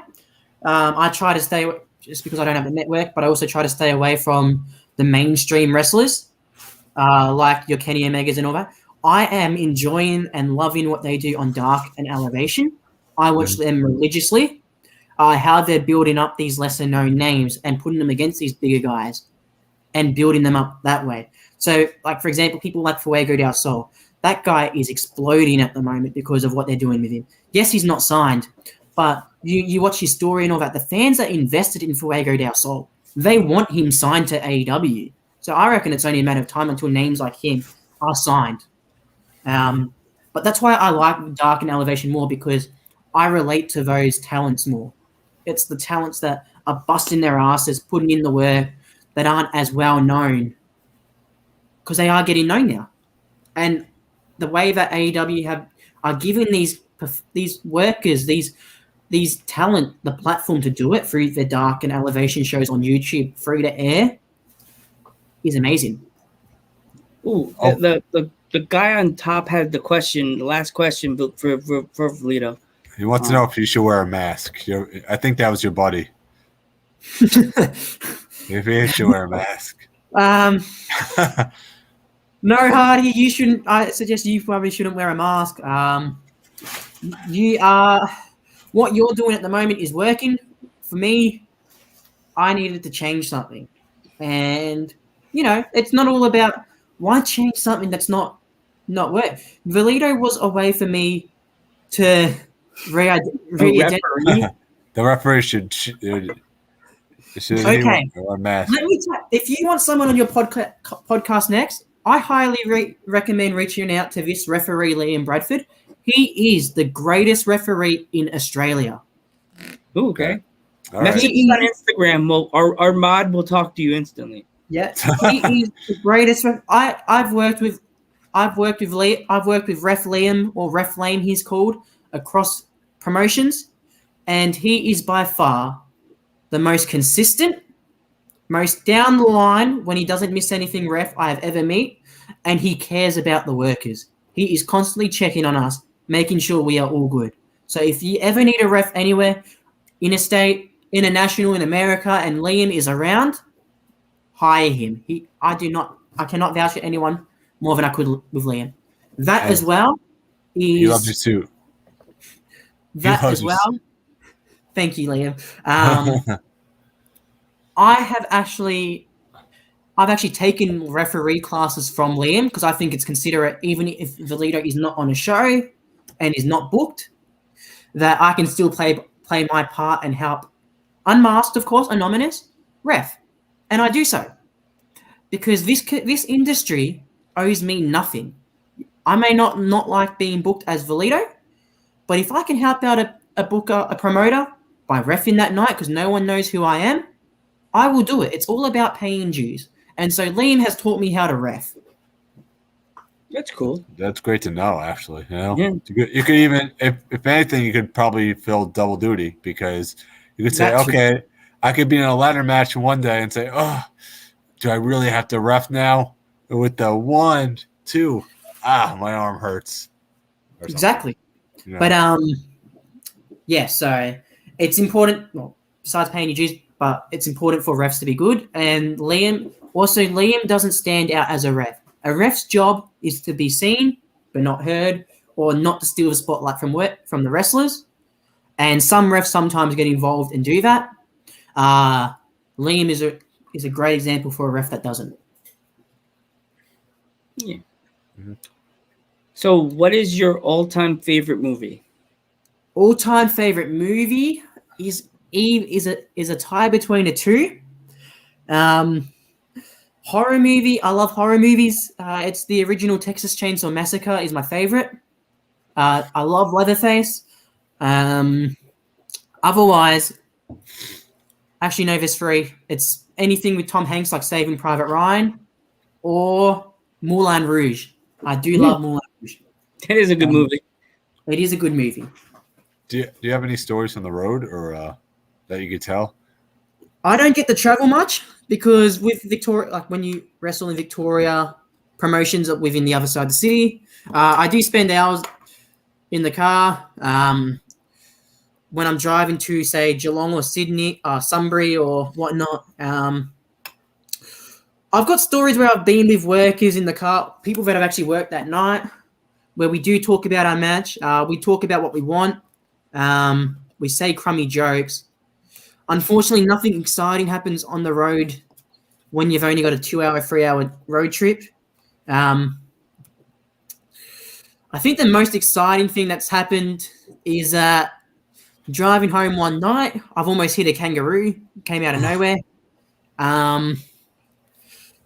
I try to stay just because I don't have a network, but I also try to stay away from the mainstream wrestlers, like your Kenny Omegas and all that. I am enjoying and loving what they do on Dark and Elevation. I watch them religiously. How they're building up these lesser known names and putting them against these bigger guys and building them up that way. So, like, for example, people like Fuego del Sol. That guy is exploding at the moment because of what they're doing with him. Yes, he's not signed, but you watch his story and all that. The fans that invested in Fuego del Sol, they want him signed to AEW. So I reckon it's only a matter of time until names like him are signed. But that's why I like Dark and Elevation more, because I relate to those talents more. It's the talents that are busting their asses, putting in the work, that aren't as well known, because they are getting known now. And the way that AEW are giving these workers, these talent, the platform to do it through their Dark and Elevation shows on YouTube, free to air, is amazing. Ooh, the guy on top had the last question for Valido. He wants to know if you should wear a mask. I think that was your buddy. If you should wear a mask. No, Hardy, you shouldn't. I suggest you probably shouldn't wear a mask. What you're doing at the moment is working. For me, I needed to change something. And, it's not all about why change something that's not work. Valido was a way for me to re-identify. The referee should okay. wear a mask. If you want someone on your podcast next, I highly recommend reaching out to this referee, Liam Bradford. He is the greatest referee in Australia. Ooh, okay. All Message right. on Instagram. Our mod will talk to you instantly. Yeah, he is the greatest. I've worked with Ref Liam, or Ref Lame, he's called, across promotions, and he is by far the most consistent, most down the line when he doesn't miss anything ref I have ever met, and he cares about the workers. He is constantly checking on us, making sure we are all good. So if you ever need a ref anywhere, interstate, international, in America, and Liam is around, hire him. I cannot vouch for anyone more than I could with Liam. That Hey, as well He loves your is suit. that loves as your well. Thank you, Liam. I've actually taken referee classes from Liam because I think it's considerate, even if Valido is not on a show and is not booked, that I can still play my part and help, unmasked, of course, anonymous, ref. And I do so because this industry owes me nothing. I may not like being booked as Valido, but if I can help out a booker, a promoter, by reffing that night because no one knows who I am, I will do it. It's all about paying dues. And so Liam has taught me how to ref. That's cool. That's great to know, actually. You know, Yeah. you could even, if anything, you could probably fill double duty because you could say, That too. okay, I could be in a ladder match one day and say, oh, do I really have to ref now? With the 1, 2, my arm hurts. Or something, Exactly. you know? But yeah, so it's important, well, besides paying your dues, but it's important for refs to be good. And Liam doesn't stand out as a ref. A ref's job is to be seen but not heard, or not to steal the spotlight from the wrestlers. And some refs sometimes get involved and do that. Liam is a great example for a ref that doesn't. Yeah. Mm-hmm. So, what is your all-time favorite movie? All-time favorite movie is a tie between the two. Horror movie. I love horror movies. It's the original Texas Chainsaw Massacre is my favorite. I love Leatherface. Otherwise, actually no, there's three. It's anything with Tom Hanks like Saving Private Ryan or Moulin Rouge. I do love Moulin Rouge. That is a good movie. It is a good movie. Do you have any stories on the road or that you could tell? I don't get to travel much because with Victoria, like when you wrestle in Victoria, promotions are within the other side of the city. I do spend hours in the car. When I'm driving to, say, Geelong or Sydney, Sunbury or whatnot, I've got stories where I've been with workers in the car, people that have actually worked that night, where we do talk about our match. We talk about what we want. We say crummy jokes. Unfortunately, nothing exciting happens on the road when you've only got a 2-hour, 3-hour road trip. I think the most exciting thing that's happened is driving home one night. I've almost hit a kangaroo. Came out of nowhere.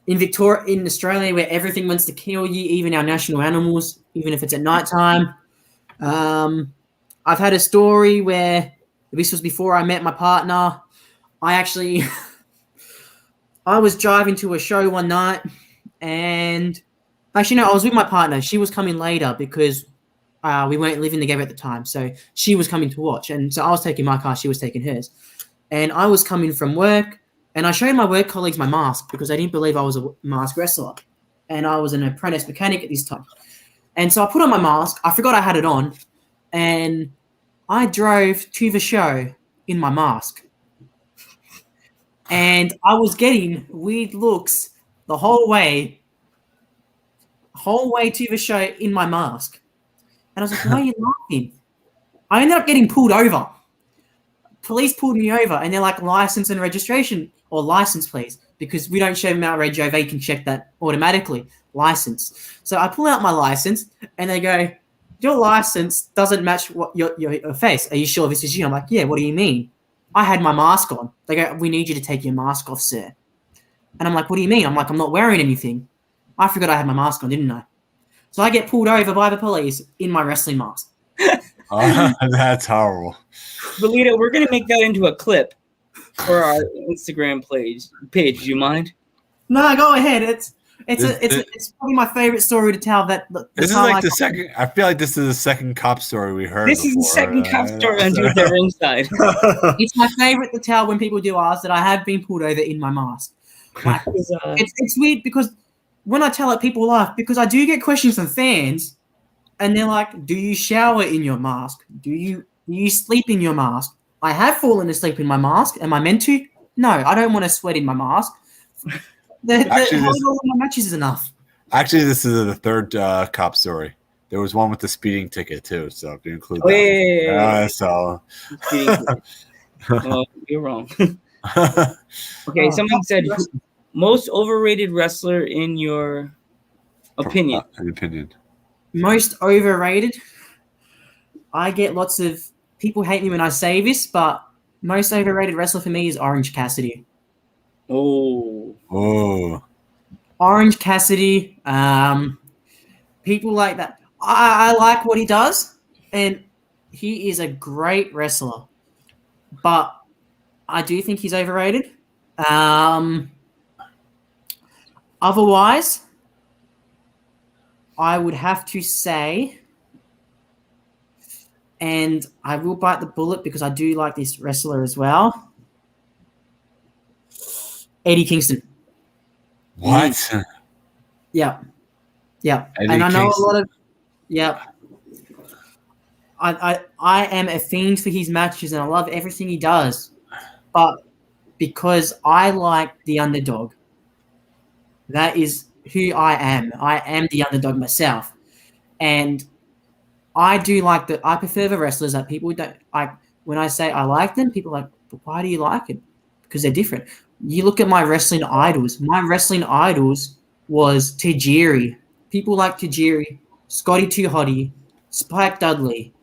In Australia, where everything wants to kill you, even our national animals, even if it's at nighttime. I've had a story where this was before I met my partner. I was driving to a show one night, and actually no, I was with my partner. She was coming later because we weren't living together at the time, so she was coming to watch. And so I was taking my car, she was taking hers. And I was coming from work, and I showed my work colleagues my mask because I didn't believe I was a mask wrestler. And I was an apprentice mechanic at this time. And so I put on my mask. I forgot I had it on. And I drove to the show in my mask. And I was getting weird looks the whole way to the show in my mask. And I was like, why are you laughing? I ended up getting pulled over. Police pulled me over, and they're like, license and registration, or license, please, because we don't show them our rego. They can check that automatically. License. So I pull out my license, and they go, your license doesn't match what your face. Are you sure this is you? I'm like, yeah, what do you mean? I had my mask on. They go, we need you to take your mask off, sir. And I'm like, what do you mean? I'm like, I'm not wearing anything. I forgot I had my mask on, didn't I? So I get pulled over by the police in my wrestling mask. That's horrible. Valido, we're going to make that into a clip for our Instagram page. Do you mind? No, go ahead. It's probably my favorite story to tell. This is like the second. I feel like this is the second cop story we heard. This is the second cop story on Dude Their Inside. It's my favorite to tell when people do ask that I have been pulled over in my mask. Like, it's weird because when I tell it, people laugh because I do get questions from fans, and they're like, "Do you shower in your mask? Do you sleep in your mask?" I have fallen asleep in my mask. Am I meant to? No, I don't want to sweat in my mask. Actually, Having all my matches is enough. Actually, this is the third cop story. There was one with the speeding ticket too, so if you include that. Yeah. So Well, you're wrong. Okay, someone said most overrated wrestler in your opinion. An opinion. Most overrated. I get lots of people hate me when I say this, but most overrated wrestler for me is Orange Cassidy. Oh. Orange Cassidy. People like that. I like what he does, and he is a great wrestler. But I do think he's overrated. Otherwise, I would have to say, and I will bite the bullet because I do like this wrestler as well, Eddie Kingston. What? Yeah. Eddie And I know Kingston. a lot of I am a fiend for his matches and I love everything he does. But because I like the underdog, that is who I am. I am the underdog myself. And I prefer the wrestlers that people don't like. When I say I like them, people are like, but why do you like it? Because they're different. You look at my wrestling idols. My wrestling idols was Tajiri. People like Tajiri, Scotty 2 Hotty, Spike Dudley.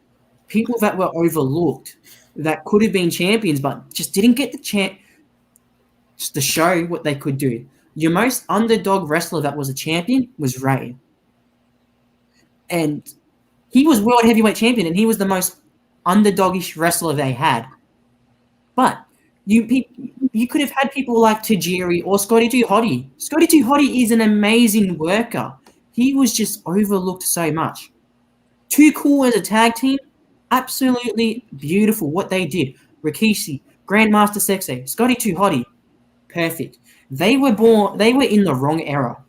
People that were overlooked, that could have been champions, but just didn't get the chance to show what they could do. Your most underdog wrestler that was a champion was Ray. And he was world heavyweight champion, and he was the most underdogish wrestler they had. But you could have had people like Tajiri or Scotty 2 Hotty. Scotty 2 Hotty is an amazing worker. He was just overlooked so much. Too Cool as a tag team, absolutely beautiful what they did. Rikishi, Grandmaster Sexay, Scotty 2 Hotty, perfect. They were in the wrong era.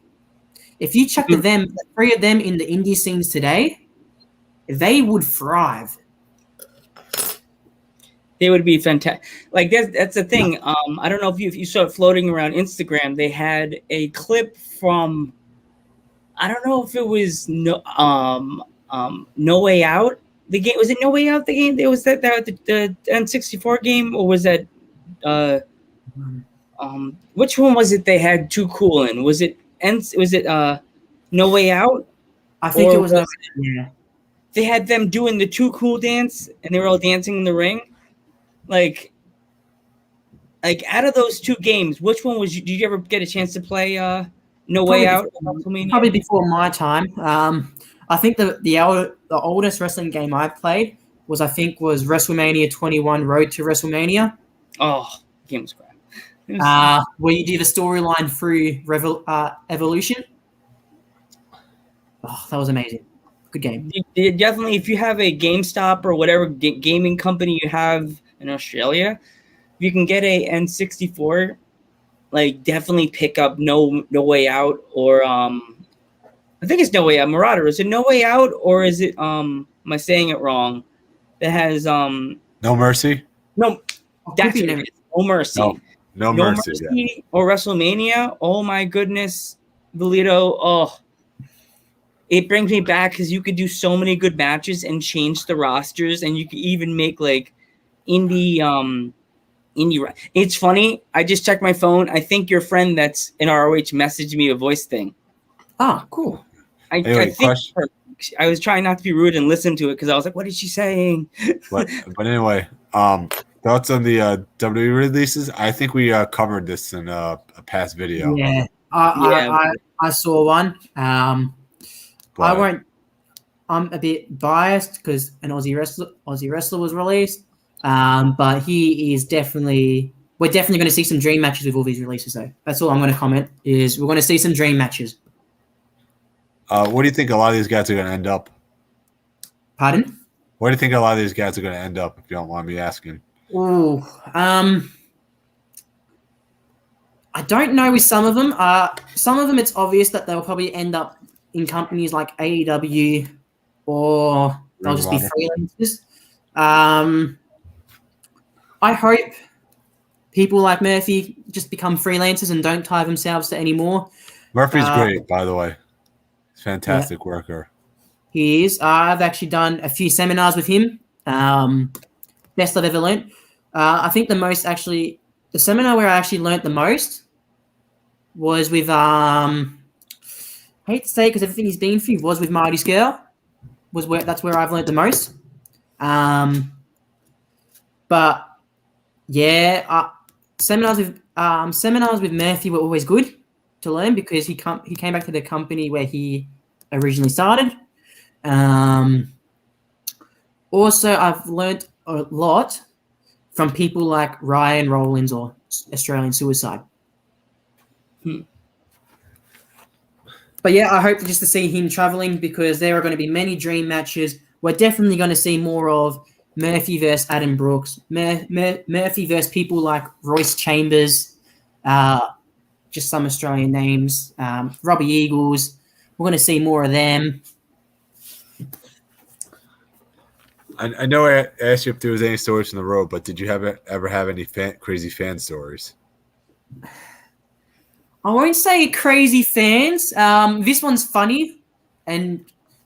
If you chuck the three of them in the indie scenes today, they would thrive. They would be fantastic. Like that's the thing. I don't know if you saw it floating around Instagram. They had a clip from, I don't know if it was No Way Out. The game, was it No Way Out? The game, it was that the N64 game, or was that which one was it? They had Too Cool in. Was it No Way Out? I think it was No Way Out. Yeah. They had them doing the Too Cool dance, and they were all dancing in the ring. Like out of those two games, which one did you ever get a chance to play No Way Out? Probably before my time. I think the oldest wrestling game I played was WrestleMania 21 Road to WrestleMania. Oh, the game was crap. Where you do the storyline through Evolution. Oh, that was amazing. Good game. Definitely, if you have a GameStop or whatever gaming company you have in Australia, if you can get a N64, like definitely pick up No Way Out, or I think it's No Way Out. Marauder, is it No Way Out, or is it am I saying it wrong? That has No Mercy? No, that's it. No Mercy. No Mercy. Yeah. Or WrestleMania. Oh my goodness, Valido. Oh, it brings me back because you could do so many good matches and change the rosters, and you could even make like indie. It's funny. I just checked my phone. I think your friend that's in ROH messaged me a voice thing. Oh, cool. I think I was trying not to be rude and listen to it because I was like, "What is she saying?" But anyway, thoughts on the WWE releases? I think we covered this in a past video. Yeah, I saw one. I won't. I'm a bit biased because an Aussie wrestler was released. But he is definitely. We're definitely going to see some dream matches with all these releases, though. That's all I'm going to comment. Is we're going to see some dream matches. What do you think a lot of these guys are going to end up? Pardon? Where do you think a lot of these guys are going to end up, if you don't mind me asking? Ooh, I don't know with some of them. Some of them, it's obvious that they'll probably end up in companies like AEW, or they'll just be freelancers. I hope people like Murphy just become freelancers and don't tie themselves to any more. Murphy's great, by the way. He's a fantastic worker. He is. I've actually done a few seminars with him. Best I've ever learned. I think the seminar where I actually learnt the most was with, I hate to say it because everything he's been through was with Marty Skell. That's where I've learnt the most. But yeah, seminars with Murphy were always good to learn because he came back to the company where he originally started. Also, I've learnt a lot from people like Ryan Rollins or Australian Suicide. But yeah, I hope just to see him traveling because there are going to be many dream matches. We're definitely going to see more of Murphy versus Adam Brooks, Murphy versus people like Royce Chambers, just some Australian names, Robbie Eagles. We're going to see more of them. I know I asked you if there was any stories from the road, but did you ever have any crazy fan stories? I won't say crazy fans. This one's funny, and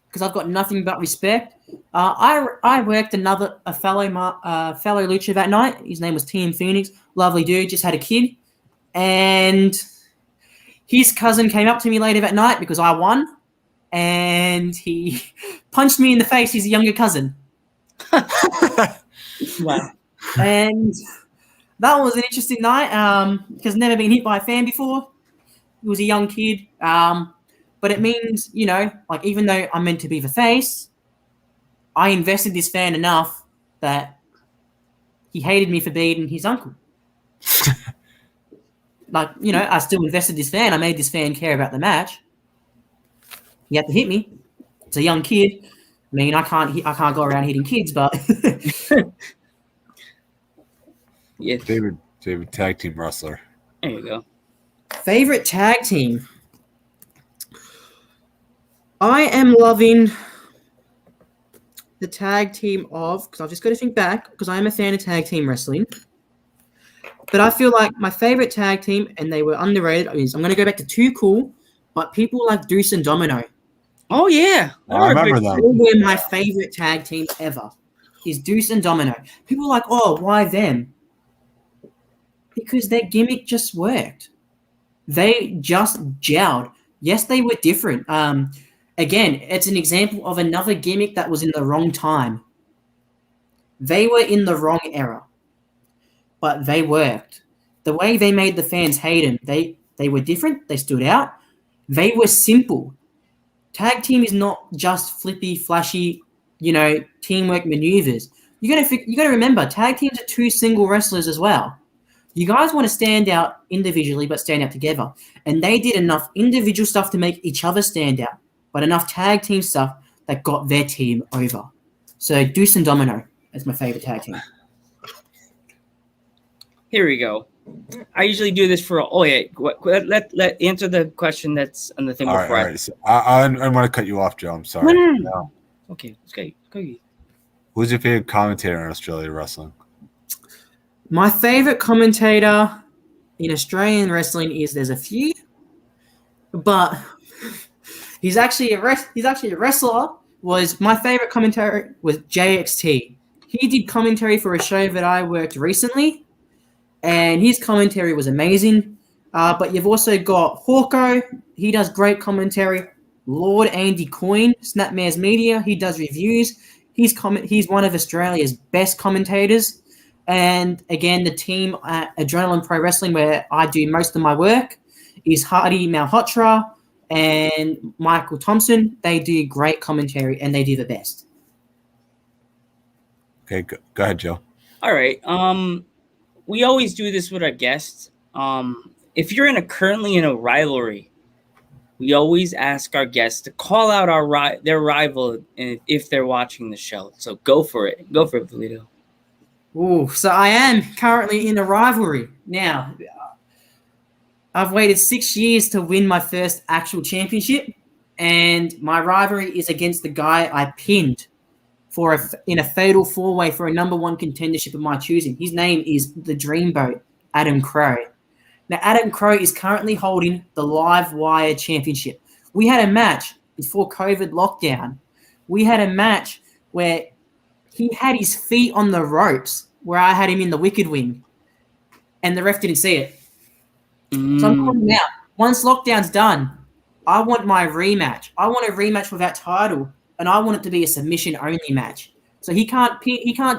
because I've got nothing but respect. I worked a fellow lucha that night. His name was Team Phoenix. Lovely dude, just had a kid, and his cousin came up to me later that night because I won, and he punched me in the face. He's a younger cousin. Wow. And that was an interesting night because never been hit by a fan before. He was a young kid. But it means, like even though I'm meant to be the face, I invested this fan enough that he hated me for beating his uncle. I still invested this fan. I made this fan care about the match. He had to hit me. It's a young kid. I mean, I can't go around hitting kids, but yeah. Favorite tag team wrestler. There you go. Favorite tag team. I am loving the tag team of, because I've just got to think back, because I am a fan of tag team wrestling. But I feel like my favorite tag team, and they were underrated, is I'm going to go back to Too Cool, but people like Deuce and Domino. Oh, yeah. I remember them. They were my favorite tag team ever, is Deuce and Domino. People are like, oh, why them? Because their gimmick just worked. They just gelled. Yes, they were different. Again, it's an example of another gimmick that was in the wrong time. They were in the wrong era, but they worked. The way they made the fans hate them, they were different. They stood out. They were simple. Tag team is not just flippy, flashy, teamwork maneuvers. You got to remember, tag teams are two single wrestlers as well. You guys want to stand out individually, but stand out together. And they did enough individual stuff to make each other stand out, but enough tag team stuff that got their team over. So Deuce and Domino is my favorite tag team. Here we go. I usually do this for. Oh yeah, let answer the question that's on the thing before. All right. So I'm going to cut you off, Joe. I'm sorry. No. Okay, let's go. Who's your favorite commentator in Australia wrestling? My favorite commentator in Australian wrestling there's a few, but he's actually a wrestler. My favorite commentator was JXT. He did commentary for a show that I worked recently, and his commentary was amazing. But you've also got Hawko. He does great commentary. Lord Andy Coyne, Snapmares Media. He does reviews. He's one of Australia's best commentators. And again, the team at Adrenaline Pro Wrestling, where I do most of my work, is Hardy Malhotra and Michael Thompson. They do great commentary, and they do the best. Okay, go ahead, Joe. All right. We always do this with our guests. If you're currently in a rivalry, we always ask our guests to call out their rival if they're watching the show. So go for it. Go for it, Valido. Ooh, so I am currently in a rivalry. Now, I've waited 6 years to win my first actual championship, and my rivalry is against the guy I pinned in a fatal four-way for a number one contendership of my choosing. His name is the Dreamboat, Adam Crow. Now, Adam Crow is currently holding the Live Wire Championship. We had a match before COVID lockdown. We had a match where he had his feet on the ropes, where I had him in the wicked wing, and the ref didn't see it. So I'm calling him out. Once lockdown's done, I want my rematch. I want a rematch for that title, and I want it to be a submission-only match. So he can't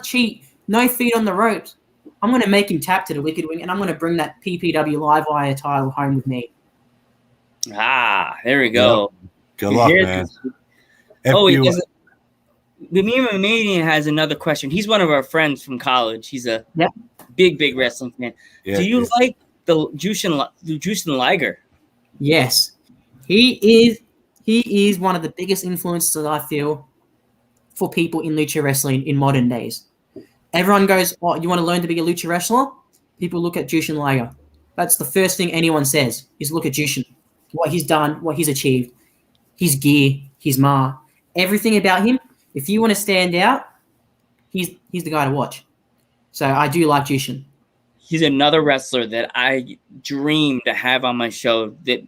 cheat. No feet on the ropes. I'm going to make him tap to the wicked wing, and I'm going to bring that PPW Live Wire title home with me. There we go. Yep. Good luck, man. The Meme has another question. He's one of our friends from college. He's a big wrestling fan. Yeah, Do you like the Jushin Liger? Yes. He is one of the biggest influences that I feel for people in lucha wrestling in modern days. Everyone goes, "Oh, you want to learn to be a lucha wrestler?" People look at Jushin Liger. That's the first thing anyone says is look at Jushin. What he's done, what he's achieved, his gear, his ma, everything about him. If you want to stand out, he's the guy to watch. So I do like Jushin. He's another wrestler that I dream to have on my show. That,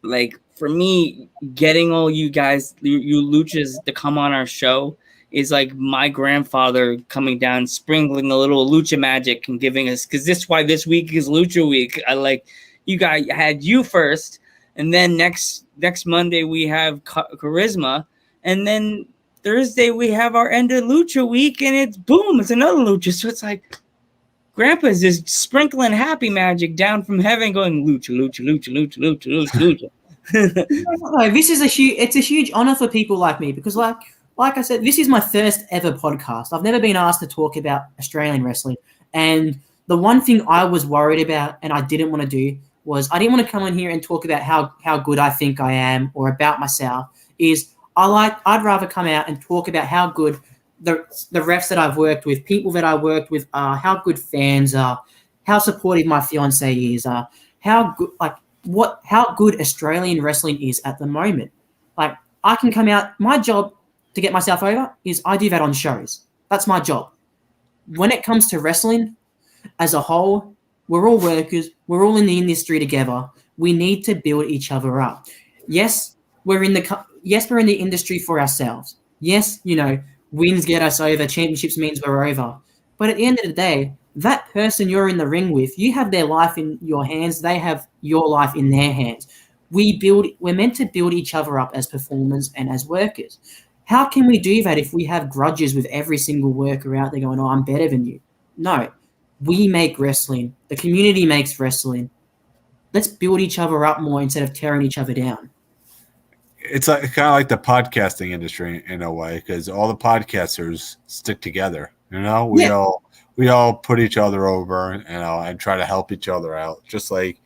like, for me, getting all you guys, you luchas, to come on our show is like my grandfather coming down, sprinkling a little lucha magic and giving us, because this is why this week is Lucha Week. I like, you guys had you first, and then next Monday we have Charisma, and then Thursday we have our end of Lucha Week, and it's boom, it's another lucha. So it's like Grandpa's just sprinkling happy magic down from heaven, going lucha, lucha, lucha, lucha, lucha, lucha, lucha. No, this is it's a huge honor for people like me, because like I said, this is my first ever podcast. I've never been asked to talk about Australian wrestling, and the one thing I was worried about and I didn't want to do was I didn't want to come in here and talk about how good I think I am or about myself. I'd rather come out and talk about how good the refs that I've worked with, people that I worked with are, how good fans are, how supportive my fiance is, how good Australian wrestling is at the moment. Like, I can come out, my job to get myself over is I do that on shows. That's my job. When it comes to wrestling as a whole, we're all workers. We're all in the industry together. We need to build each other up. Yes, we're in the industry for ourselves. Yes, wins get us over. Championships means we're over. But at the end of the day, that person you're in the ring with, you have their life in your hands. They have your life in their hands. We're meant to build each other up as performers and as workers. How can we do that if we have grudges with every single worker out there going, "Oh, I'm better than you"? No. We make wrestling. The community makes wrestling. Let's build each other up more instead of tearing each other down. It's kind of like the podcasting industry in a way, because all the podcasters stick together. We all put each other over, and try to help each other out. Just like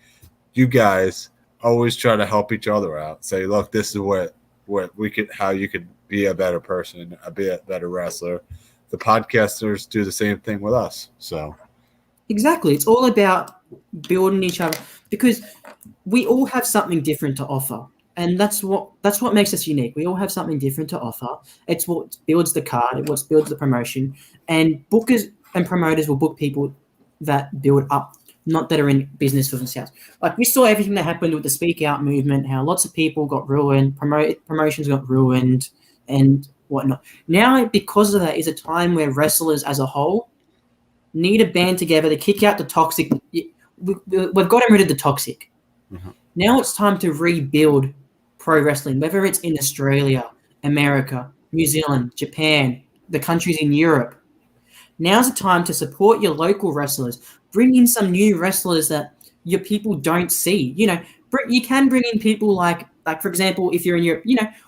you guys always try to help each other out. Say, look, this is what how you could be a better person, be a better wrestler. The podcasters do the same thing with us. So exactly, it's all about building each other, because we all have something different to offer. And that's what makes us unique. We all have something different to offer. It's what builds the card. It's what builds the promotion. And bookers and promoters will book people that build up, not that are in business for themselves. Like, we saw everything that happened with the Speak Out movement, how lots of people got ruined, promotions got ruined, and whatnot. Now, because of that, is a time where wrestlers as a whole need to band together to kick out the toxic. We've gotten rid of the toxic. Mm-hmm. Now it's time to rebuild pro wrestling, whether it's in Australia, America, New Zealand, Japan, the countries in Europe. Now's the time to support your local wrestlers. Bring in some new wrestlers that your people don't see. You can bring in people like for example, if you're in Europe,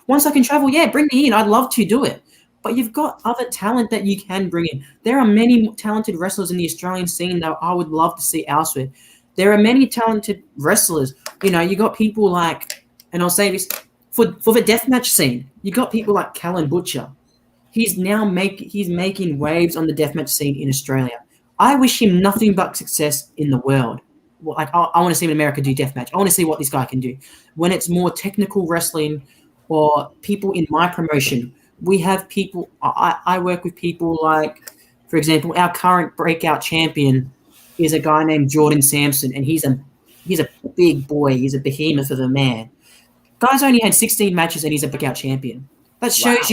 once I can travel, bring me in. I'd love to do it. But you've got other talent that you can bring in. There are many talented wrestlers in the Australian scene that I would love to see elsewhere. There are many talented wrestlers. You got people like, and I'll say this, for the deathmatch scene, you got people like Callan Butcher. He's making waves on the deathmatch scene in Australia. I wish him nothing but success in the world. I want to see him in America do deathmatch. I want to see what this guy can do. When it's more technical wrestling or people in my promotion, we have people. I work with people like, for example, our current breakout champion is a guy named Jordan Sampson, and he's a big boy. He's a behemoth of a man. Guy's only had 16 matches, and he's a breakout champion. That shows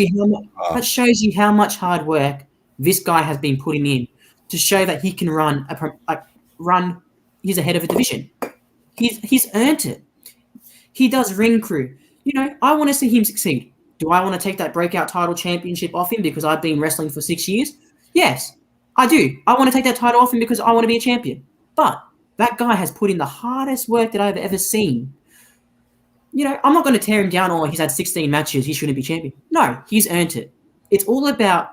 you how much hard work this guy has been putting in to show that he can run. He's ahead of a division. He's earned it. He does ring crew. I want to see him succeed. Do I want to take that breakout title championship off him because I've been wrestling for 6 years? Yes, I do. I want to take that title off him because I want to be a champion. But that guy has put in the hardest work that I've ever seen. I'm not going to tear him down. Oh, he's had 16 matches. He shouldn't be champion. No, he's earned it. It's all about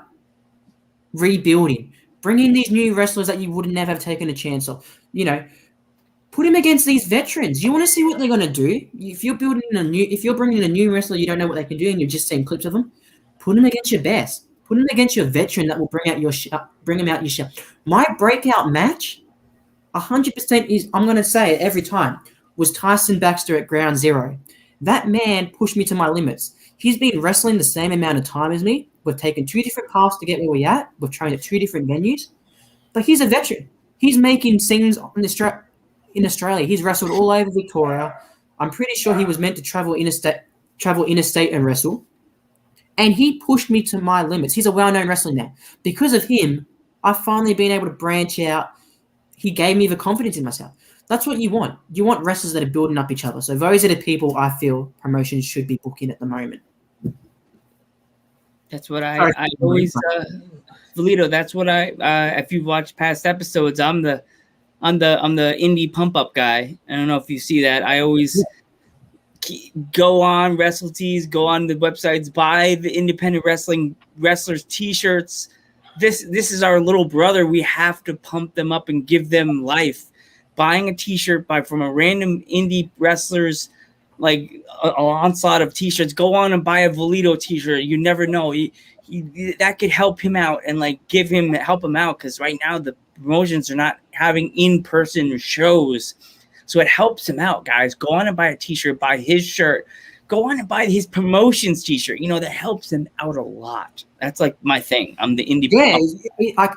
rebuilding, bringing these new wrestlers that you would never have taken a chance of. Put him against these veterans. You want to see what they're going to do. If you're bringing in a new wrestler, you don't know what they can do, and you're just seeing clips of them. Put him against your best. Put him against your veteran that will bring him out your shell. My breakout match, 100% is. I'm going to say it every time. Was Tyson Baxter at Ground Zero. That man pushed me to my limits. He's been wrestling the same amount of time as me. We've taken 2 different paths to get where we're at. We've trained at 2 different venues. But he's a veteran. He's making scenes in Australia. He's wrestled all over Victoria. I'm pretty sure he was meant to travel interstate and wrestle. And he pushed me to my limits. He's a well-known wrestler now. Because of him, I've finally been able to branch out. He gave me the confidence in myself. That's what you want. You want wrestlers that are building up each other. So those are the people I feel promotions should be booking at the moment. That's what I always, Valido. That's what if you've watched past episodes, I'm the indie pump up guy. I don't know if you see that. I always go on WrestleTees, go on the websites, buy the independent wrestlers T-shirts. This is our little brother. We have to pump them up and give them life. Buying a T-shirt from a random indie wrestlers, like an onslaught of T-shirts. Go on and buy a Valido T-shirt. You never know. That could help him out and help him out, because right now the promotions are not having in-person shows, so it helps him out, guys. Go on and buy a T-shirt, buy his shirt. Go on and buy his promotions T-shirt. That helps him out a lot. That's like my thing. I'm the indie. Yeah,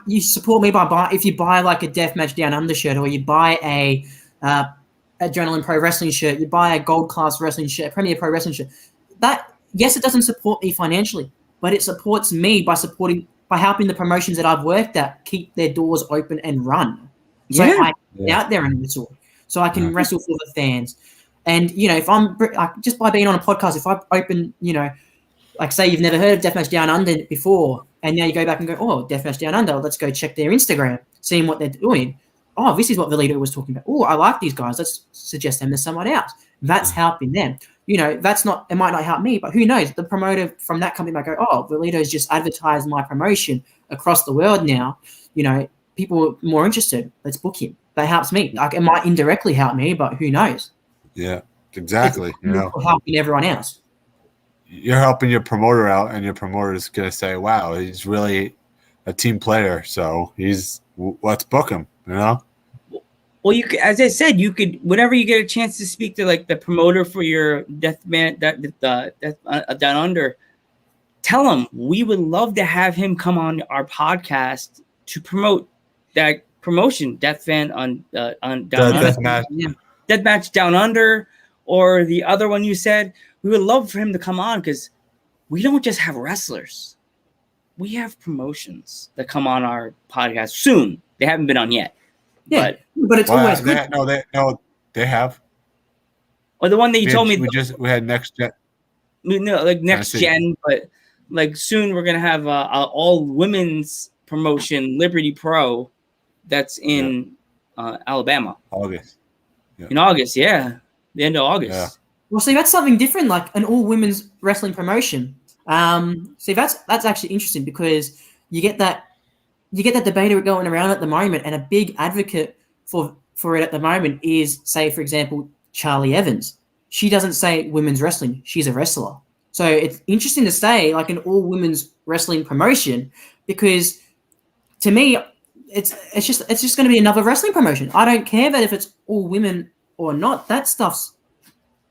you support me by if you buy like a Deathmatch Down Under shirt, or you buy a Adrenaline Pro Wrestling shirt, you buy a Gold Class Wrestling shirt, a Premier Pro Wrestling shirt. That, yes, it doesn't support me financially, but it supports me by helping the promotions that I've worked at keep their doors open and run. So I can get out there and wrestle. So I can wrestle for the fans. And, if I'm just by being on a podcast, if I open, like say you've never heard of Deathmatch Down Under before, and now you go back and go, oh, Deathmatch Down Under, let's go check their Instagram, seeing what they're doing. Oh, this is what Valido was talking about. Oh, I like these guys. Let's suggest them to someone else. That's helping them. It might not help me, but who knows? The promoter from that company might go, oh, Valido's just advertised my promotion across the world now. People are more interested. Let's book him. That helps me. It might indirectly help me, but who knows? Yeah, exactly. It's helping everyone else. You're helping your promoter out, and your promoter is going to say, wow, he's really a team player. So let's book him, Well, you could, as I said, you could, whenever you get a chance to speak to like the promoter for your Down Under, tell him we would love to have him come on our podcast to promote that promotion, Deathmatch Down Under, or the other one you said. We would love for him to come on, because we don't just have wrestlers. We have promotions that come on our podcast soon. They haven't been on yet. Yeah, but it's always good. They have. Or the one that you told me. We had Next Gen. Next Gen, but like soon we're gonna have a all women's promotion, Liberty Pro, that's in Alabama. August. In August, the end of August. Yeah. Well, see, that's something different, like an all women's wrestling promotion. See, that's actually interesting, because you get that debate going around at the moment, and a big advocate for it at the moment is, say, for example, Charlie Evans. She doesn't say women's wrestling; she's a wrestler. So it's interesting to say like an all women's wrestling promotion, because to me, it's just going to be another wrestling promotion. I don't care that if it's all women or not. That stuff's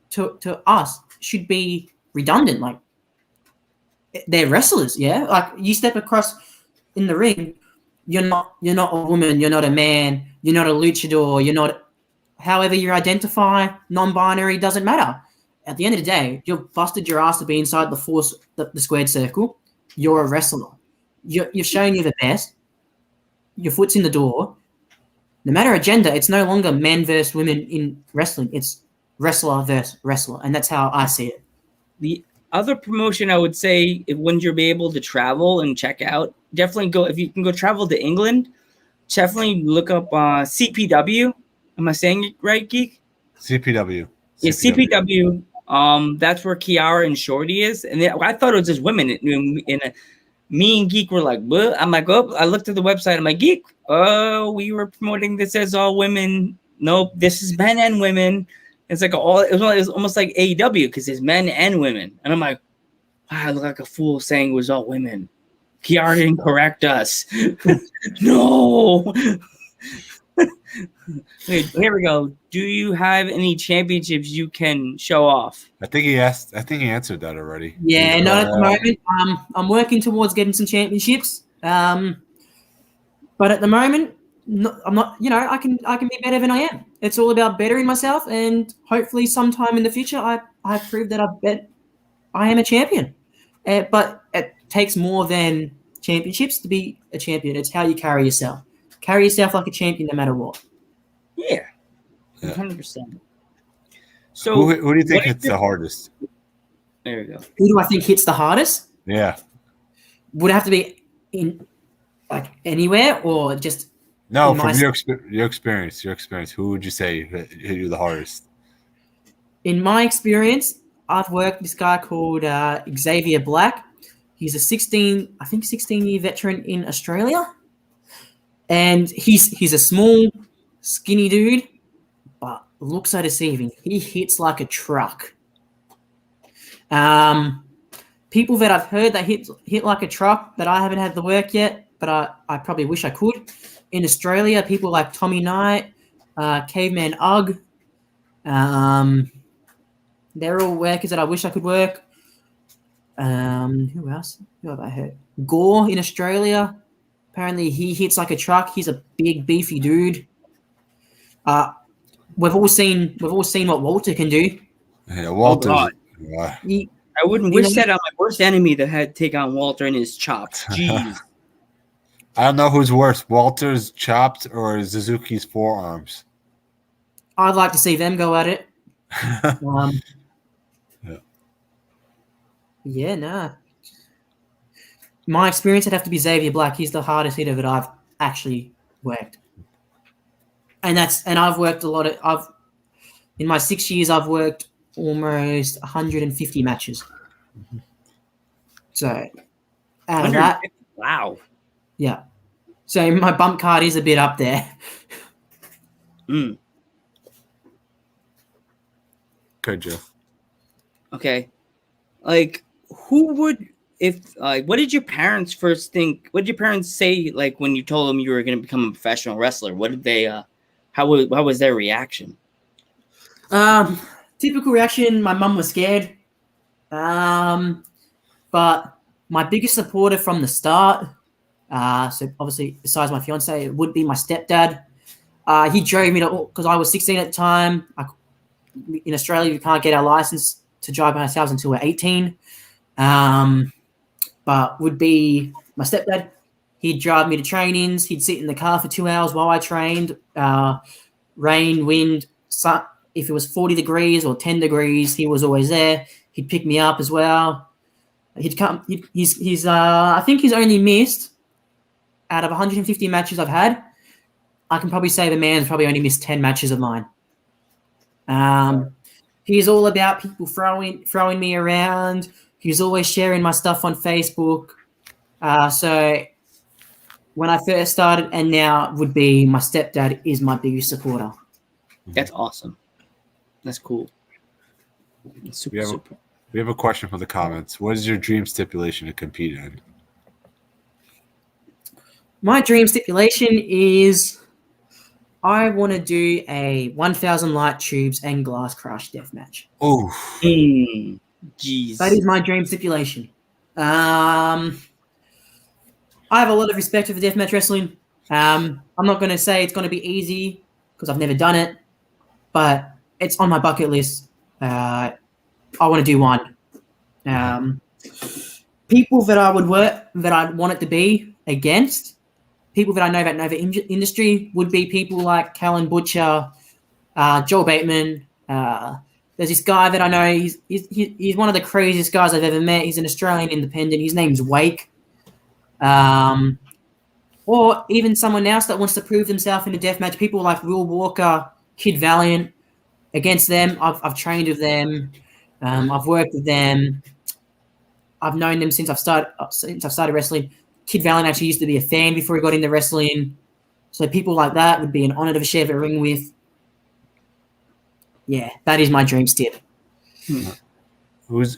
to us should be redundant. Like, they're wrestlers, yeah. Like, you step across in the ring, you're not a woman, you're not a man, you're not a luchador, you're not however you identify, non-binary, doesn't matter. At the end of the day, you've busted your ass to be inside the squared circle. You're a wrestler. You're showing you the best. Your foot's in the door. No matter a gender, it's no longer men versus women in wrestling. It's wrestler versus wrestler, and that's how I see it. The other promotion I would say, when you're able to travel and check out, definitely go. If you can go travel to England, definitely look up CPW. Am I saying it right, Geek? CPW. Yeah, CPW. That's where Kiara and Shorty is, and I thought it was just women. Me and Geek were like, "What?" I'm like, "Oh!" I looked at the website. I'm like, "Geek, oh, we were promoting this as all women. Nope, this is men and women." It's like it was almost like AEW because it's men and women, and I'm like, "Wow, I look like a fool saying it was all women." Kiara didn't correct us. No. Wait, here we go. Do you have any championships you can show off? I think he answered that already. Yeah, not at the moment. I'm working towards getting some championships. But at the moment, I'm not. I can be better than I am. It's all about bettering myself, and hopefully, sometime in the future, I prove that I am a champion. But it takes more than championships to be a champion. It's how you carry yourself. Carry yourself like a champion, no matter what. Yeah, 100%. So, who do you think hits the hardest? There we go. Who do I think hits the hardest? Yeah. Would it have to be in like anywhere or just? No, from your experience. Who would you say hit you the hardest? In my experience, I've worked with this guy called Xavier Black. He's a 16-year veteran in Australia, and he's a small, skinny dude, but looks so deceiving. He hits like a truck. People that I've heard that hit like a truck that I haven't had the work yet, but I probably wish I could. In Australia, people like Tommy Knight, Caveman Ugg, they're all workers that I wish I could work. Who else? Who have I heard? Gore in Australia. Apparently he hits like a truck. He's a big, beefy dude. We've all seen what Walter can do. Yeah, Walter. I wouldn't wish that on my worst enemy that had to take on Walter and his chops. Jeez. I don't know who's worse, Walter's chops or Suzuki's forearms. I'd like to see them go at it. Yeah, nah. My experience would have to be Xavier Black. He's the hardest hitter that I've actually worked. And I've worked a lot of in my 6 years I've worked almost 150 matches. So out of that, wow. Yeah. So my bump card is a bit up there. Mm. Good, Joe. Okay. Like, who would, what did your parents first think? What did your parents say, like, when you told them you were going to become a professional wrestler? What did they, how was their reaction? Typical reaction, my mum was scared. But my biggest supporter from the start, so obviously besides my fiance, it would be my stepdad. He drove me because I was 16 at the time. In Australia, we can't get our license to drive by ourselves until we're 18. But would be my stepdad. He'd drive me to trainings. He'd sit in the car for 2 hours while I trained. Rain, wind, sun. If it was 40 degrees or 10 degrees, he was always there. He'd pick me up as well. He'd come. He's I think he's only missed out of 150 matches I've had. I can probably say the man's probably only missed 10 matches of mine. He's all about people throwing me around. He's always sharing my stuff on Facebook. So when I first started and now would be my stepdad is my biggest supporter. That's awesome. That's cool. That's super. We have a question from the comments. What is your dream stipulation to compete in? My dream stipulation is I want to do a 1,000 light tubes and glass crush death match. Oh, jeez. That is my dream stipulation. I have a lot of respect for deathmatch wrestling. I'm not going to say it's going to be easy because I've never done it, but it's on my bucket list. I want to do one. People that I would work, that I'd want it to be against, people that I know that know the industry would be people like Callan Butcher, Joel Bateman. There's this guy that I know. He's one of the craziest guys I've ever met. He's an Australian independent. His name's Wake. Or even someone else that wants to prove themselves in a deathmatch. People like Will Walker, Kid Valiant. Against them, I've trained with them. I've worked with them. I've known them since I've started wrestling. Kid Valiant actually used to be a fan before he got into wrestling. So people like that would be an honor to share the ring with. Yeah, that is my dream step. Who's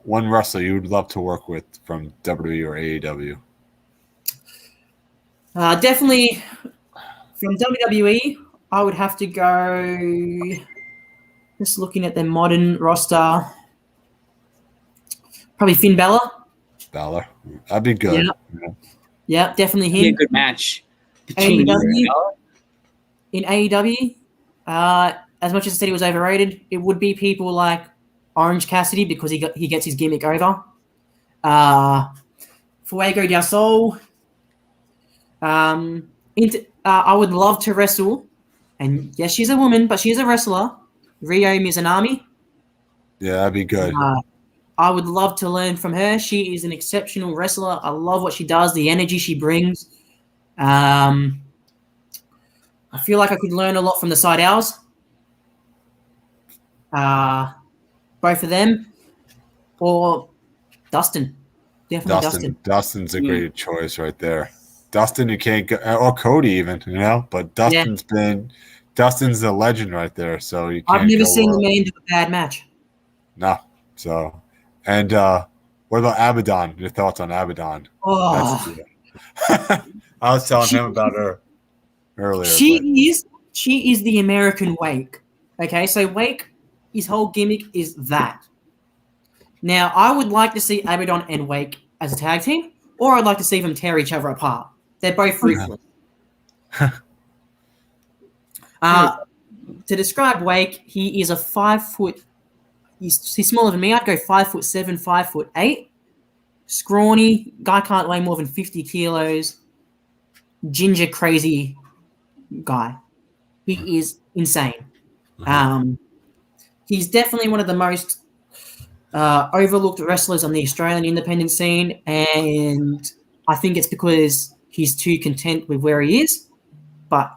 one wrestler you would love to work with from WWE or AEW? Definitely from WWE, I would have to go. Just looking at their modern roster, probably Finn Balor. Balor, that'd be good. Yeah, definitely him. Be a good match between AEW, in AEW, as much as I said he was overrated, it would be people like Orange Cassidy because he gets his gimmick over. Fuego del Sol. I would love to wrestle, and yes, she's a woman, but she's a wrestler. Ryo Mizunami. Yeah, that'd be good. I would love to learn from her. She is an exceptional wrestler. I love what she does, the energy she brings. I feel like I could learn a lot from the Side Owls. Both of them. Or Dustin. Definitely Dustin. Dustin's a great choice right there. Dustin, you can't go, or Cody even, but Dustin's a legend right there. So you can't. I've never seen the man do a bad match. No. So, and what about Abaddon? Your thoughts on Abaddon? Oh. I was telling him about her earlier. She is the American Wake. Okay, so Wake, his whole gimmick is that. Now, I would like to see Abaddon and Wake as a tag team, or I'd like to see them tear each other apart. They're both ruthless. To describe Wake, he is a 5 foot. He's smaller than me. I'd go 5'7", 5'8". Scrawny guy, can't weigh more than 50 kilos. Ginger crazy guy. He is insane. He's definitely one of the most overlooked wrestlers on the Australian independent scene, and I think it's because he's too content with where he is, but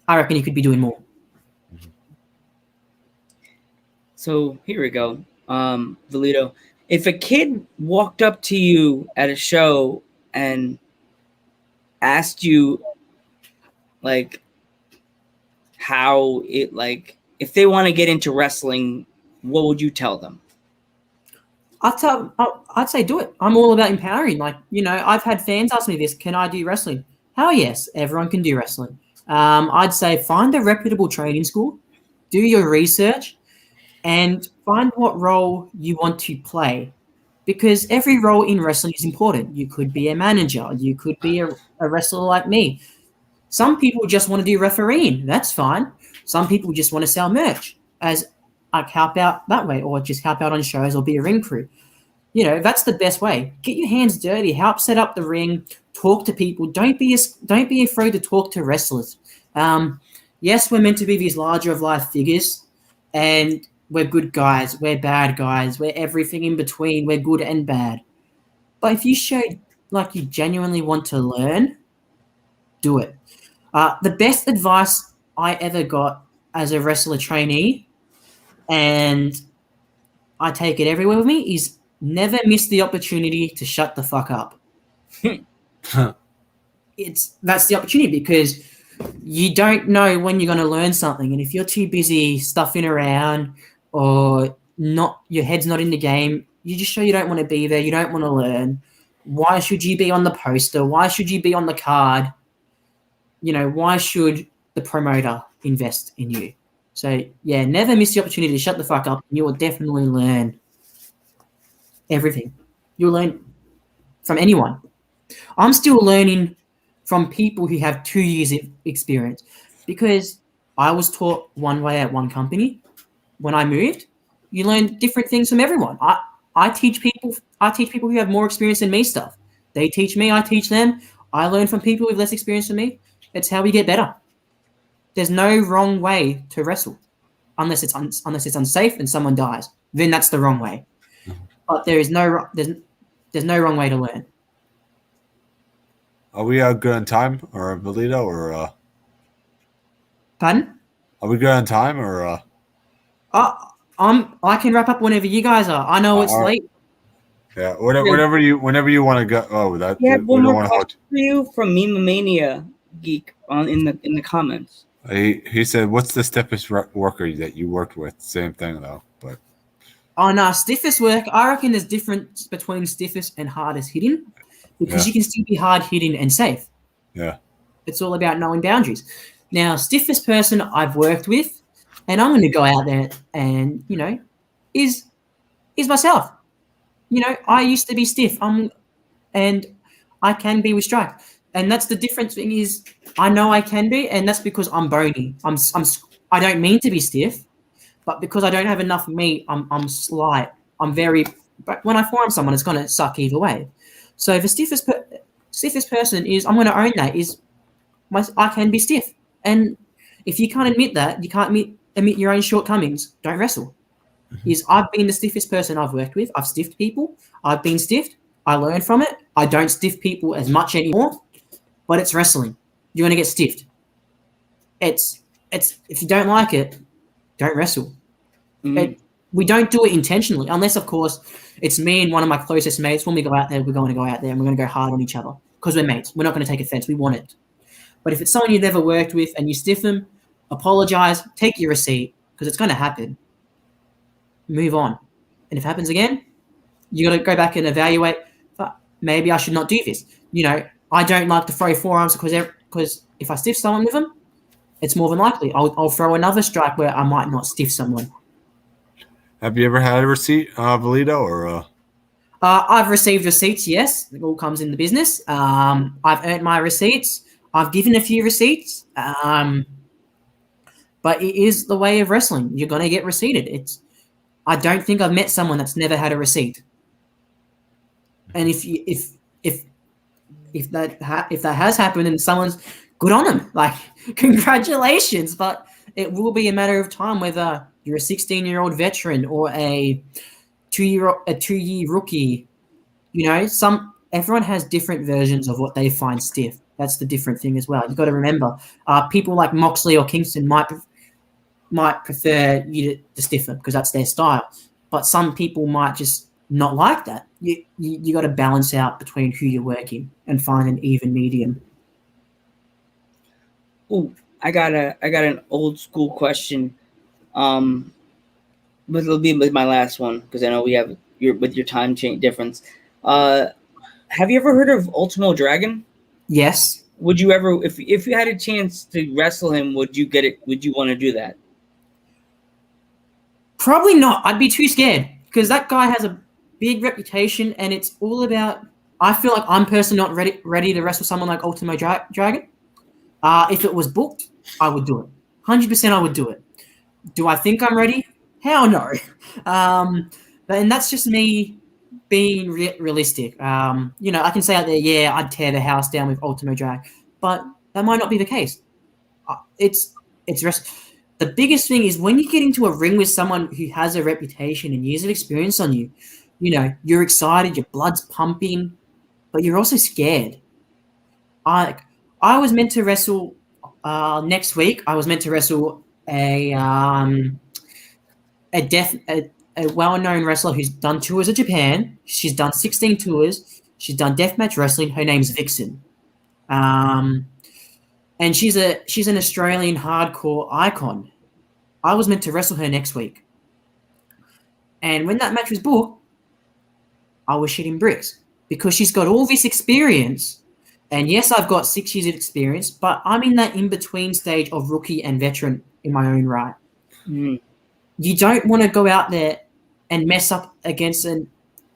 I reckon he could be doing more. So here we go. Valido, if a kid walked up to you at a show and asked you, like, how it, like, if they want to get into wrestling, what would you tell them? I'd say do it. I'm all about empowering. Like, I've had fans ask me this, can I do wrestling? Hell yes, everyone can do wrestling. I'd say find a reputable training school, do your research, and find what role you want to play. Because every role in wrestling is important. You could be a manager. You could be a wrestler like me. Some people just want to do refereeing. That's fine. Some people just want to sell merch as help out that way, or just help out on shows, or be a ring crew. That's the best way. Get your hands dirty. Help set up the ring. Talk to people. Don't be afraid to talk to wrestlers. Yes, we're meant to be these larger of life figures, and we're good guys. We're bad guys. We're everything in between. We're good and bad. But if you show like you genuinely want to learn, do it. The best advice I ever got as a wrestler trainee, and I take it everywhere with me, is never miss the opportunity to shut the fuck up. That's the opportunity, because you don't know when you're going to learn something, and if you're too busy stuffing around or not, your head's not in the game, you just show you don't want to be there, you don't want to learn. Why should you be on the poster? Why should you be on the card? Why should the promoter invest in you? So, yeah, never miss the opportunity to shut the fuck up, and you will definitely learn everything. You'll learn from anyone. I'm still learning from people who have 2 years of experience, because I was taught one way at one company. When I moved, you learn different things from everyone. I teach people who have more experience than me stuff. They teach me, I teach them. I learn from people with less experience than me. It's how we get better. There's no wrong way to wrestle, unless it's unsafe and someone dies. Then that's the wrong way. But there's no wrong way to learn. Are we good on time, or valido, or Pardon? are we good on time, or I can wrap up whenever you guys are. I know it's all right. late. yeah, whenever you want to go. Oh, that We have we one don't more want to hold. question for you from Meme Mania Geek in the comments. He said, "What's the stiffest worker that you worked with?" Same thing though, but Oh no, stiffest work. I reckon there's difference between stiffest and hardest hitting, because Yeah. you can still be hard hitting and safe. yeah, It's all about knowing boundaries. Now, stiffest person I've worked with, and I'm going to go out there and is myself. I used to be stiff. And I can be with strike, and that's the difference. Thing is, I know I can be, and that's because I'm bony. I don't mean to be stiff, but because I don't have enough meat, I'm slight. I'm very. But when I forearm someone, it's going to suck either way. So the stiffest person is, I'm going to own that, is I can be stiff. And if you can't admit that, you can't admit your own shortcomings, don't wrestle. Is I've been the stiffest person I've worked with. I've stiffed people. I've been stiffed. I learned from it. I don't stiff people as much anymore, but it's wrestling. You're going to get stiffed. It's if you don't like it, don't wrestle. We don't do it intentionally, unless, of course, it's me and one of my closest mates. When we go out there, we're going to go out there and we're going to go hard on each other because we're mates. We're not going to take offense. We want it. But if it's someone you've never worked with and you stiff them, apologize, take your receipt, because it's going to happen. Move on. And if it happens again, you got to go back and evaluate. Maybe I should not do this. I don't like to throw forearms because if I stiff someone with them, it's more than likely I'll throw another strike where I might not stiff someone. have you ever had a receipt, valido, or? I've received receipts, yes. It all comes in the business. I've earned my receipts. I've given a few receipts. But it is the way of wrestling. You're going to get receipted. I don't think I've met someone that's never had a receipt. And if that has happened and someone's good on them, like, congratulations. But it will be a matter of time whether you're a 16-year-old veteran or a two-year rookie. Everyone has different versions of what they find stiff. That's the different thing as well. You've got to remember, people like Moxley or Kingston might prefer you to stiff them because that's their style. But some people might just not like that. You got to balance out between who you're working and find an even medium. Oh, I got an old school question. But it'll be my last one because I know we have your time change difference. Have you ever heard of Ultimo Dragon? Yes. Would you ever, if you had a chance to wrestle him, would you get it? Would you want to do that? Probably not. I'd be too scared because that guy has a big reputation, and it's all about. I feel like I'm personally not ready to wrestle someone like Ultimo Dragon. If it was booked, I would do it. 100%, I would do it. Do I think I'm ready? Hell no. And that's just me being realistic. I can say out there, yeah, I'd tear the house down with Ultimo Drag, but that might not be the case. It's the biggest thing is when you get into a ring with someone who has a reputation and years of experience on you, you're excited, your blood's pumping, but you're also scared. I was meant to wrestle next week. I was meant to wrestle a well-known wrestler who's done tours of Japan. She's done 16 tours. She's done deathmatch wrestling. Her name's Vixen. And she's an Australian hardcore icon. I was meant to wrestle her next week. And when that match was booked, I was shitting bricks because she's got all this experience. And yes, I've got 6 years of experience, but I'm in that in-between stage of rookie and veteran in my own right. Mm. You don't want to go out there and mess up against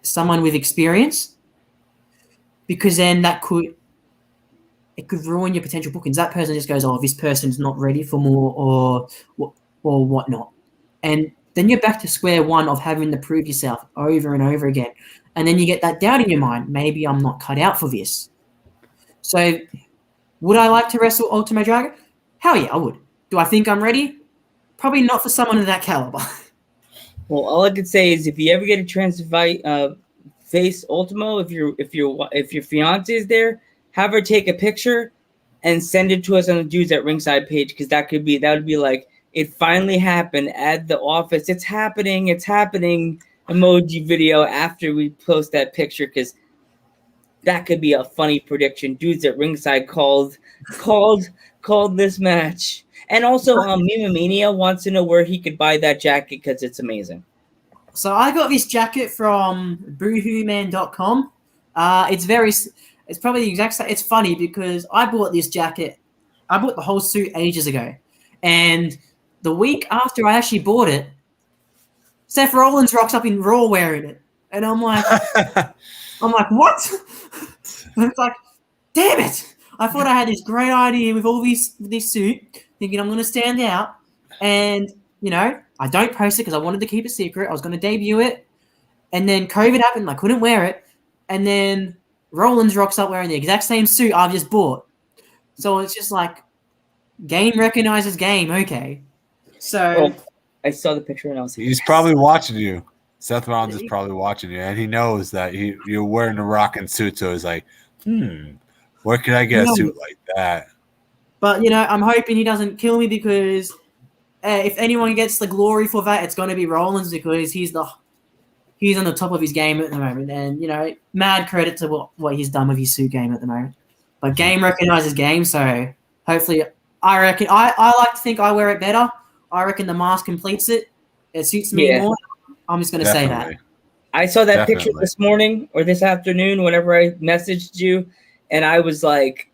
someone with experience. because then it could ruin your potential bookings. That person just goes, oh, this person's not ready for more or whatnot. And then you're back to square one of having to prove yourself over and over again. And then you get that doubt in your mind. Maybe I'm not cut out for this. So would I like to wrestle Ultimo Dragon? Hell yeah, I would. Do I think I'm ready? Probably not for someone of that caliber. Well, all I could say is if you ever get a chance to face Ultimo, if your fiance is there, have her take a picture and send it to us on the Dudes at Ringside page, because that would be like, it finally happened at the office. It's happening emoji video after we post that picture, because that could be a funny prediction. Dudes at Ringside called this match. And also, Mania Wants to know where he could buy that jacket because it's amazing. So I got this jacket from boohooman.com. It's probably the exact same. It's funny because I bought this jacket. I bought the whole suit ages ago. And the week after I actually bought it, Seth Rollins rocks up in Raw wearing it. And I'm like, what? And it's like, damn it. I thought I had this great idea with all this suit, thinking I'm going to stand out. And, I don't post it because I wanted to keep it secret. I was going to debut it. And then COVID happened and I couldn't wear it. And then Rollins rocks up wearing the exact same suit I've just bought. So it's just like, game recognizes game. Okay. So I saw the picture and I was like, he's probably watching you. Seth Rollins is probably watching you, and he knows that you're wearing a rocking suit. So he's like, where can I get a suit like that? But, I'm hoping he doesn't kill me because if anyone gets the glory for that, it's going to be Rollins because he's on the top of his game at the moment. And, mad credit to what he's done with his suit game at the moment. But game recognizes game, so hopefully I reckon I like to think I wear it better. I reckon the mask completes it. It suits me more. I'm just going to say that. I saw that picture this morning or this afternoon whenever I messaged you, and I was like,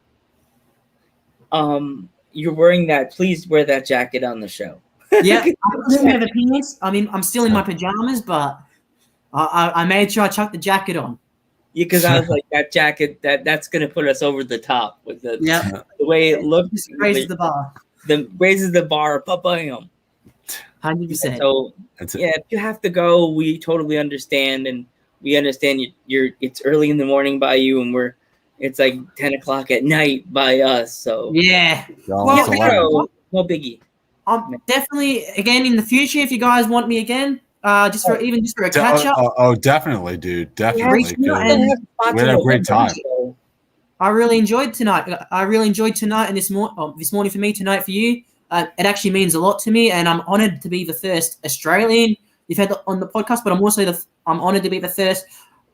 you're wearing that. Please wear that jacket on the show. Yeah, I don't have opinions. I mean, I'm still in my pajamas, but I made sure I chucked the jacket on. Yeah, because I was like, that jacket, that's going to put us over the top with the way it looks. Raises the bar. Raises the bar. Bam. 100%. So if you have to go, we totally understand, and we understand it's early in the morning by you, and it's like 10 o'clock at night by us. So yeah, no biggie. Definitely again in the future if you guys want me again, just for a catch up. Oh, definitely, dude, definitely. We had a great time. I really enjoyed tonight. And this morning for me, tonight for you. It actually means a lot to me, and I'm honored to be the first Australian you've had on the podcast. But I'm honored to be the first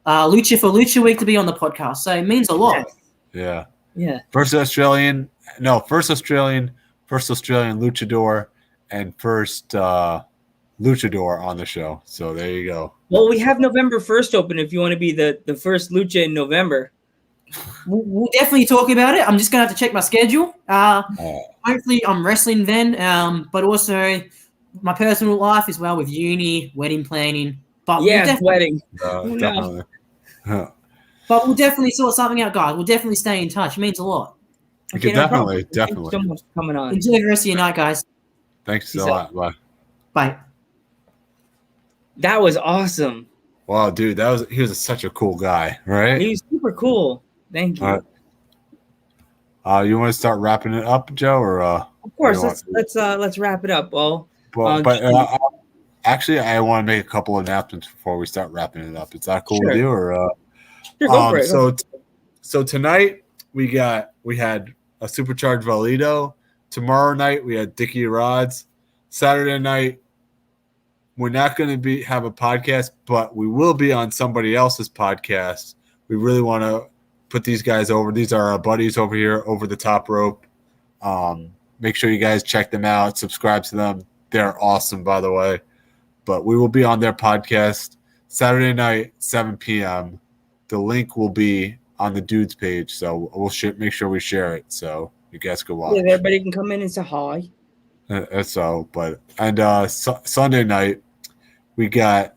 Lucha for Lucha Week to be on the podcast. So it means a lot. Yeah. First Australian luchador, and first luchador on the show. So there you go. Well, we have November 1st open if you want to be the first lucha in November. We'll definitely talk about it. I'm just going to have to check my schedule. Hopefully I'm wrestling then, but also my personal life as well with uni, wedding planning. But wedding. Definitely. But we'll definitely sort something out, guys. We'll definitely stay in touch. It means a lot. Okay, definitely. Thank you so much for coming on. Enjoy the rest of your night, guys. Thanks a lot. Bye. Bye. That was awesome. Wow, dude, he was such a cool guy, right? He was super cool. Thank you. You want to start wrapping it up, Joe, or of course, let's wrap it up. Actually, I want to make a couple of announcements before we start wrapping it up. Is that cool with you, or? Sure, go for it. So tonight we had a supercharged valido. Tomorrow night we had Dickie Rods. Saturday night we're not going to have a podcast, but we will be on somebody else's podcast. We really want to put these guys over. These are our buddies over here, Over the Top Rope. Make sure you guys check them out, subscribe to them. They're awesome, by the way. But we will be on their podcast Saturday night, 7 p.m. The link will be on the Dudes page, so we'll make sure we share it so you guys can watch. Yeah, everybody can come in and say hi. Sunday night we got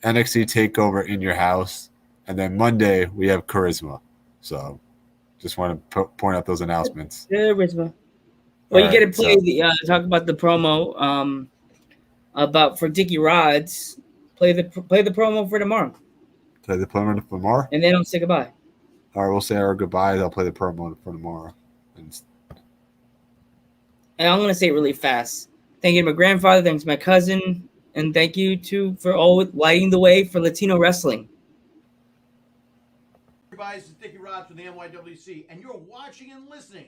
NXT Takeover in your house, and then Monday we have Charisma. So just want to point out those announcements. Charisma. All Well, you get to right, play so- talk about the promo about for Dickie Rods. Play the promo for tomorrow, Play the promo for tomorrow. and then I'll say goodbye. All right, we'll say our goodbyes. I'll play the promo for tomorrow. And I'm gonna say it really fast. Thank you to my grandfather, thanks to my cousin, and thank you for all lighting the way for Latino wrestling. Everybody, this is Dickie Rods from the NYWC, and you're watching and listening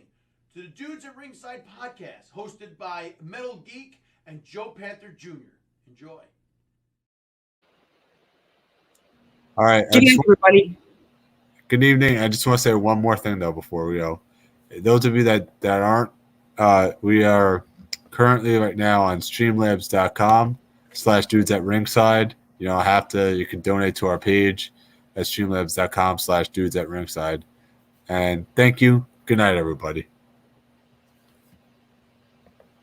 to the Dudes at Ringside podcast, hosted by Metal Geek and Joe Panther Jr. Enjoy. All right. Good evening, everybody. Good evening. I just want to say one more thing though before we go. Those of you that aren't, we are currently right now on streamlabs.com/dudes at ringside. You don't have to. You can donate to our page at streamlabs.com/dudes at ringside. And thank you. Good night, everybody.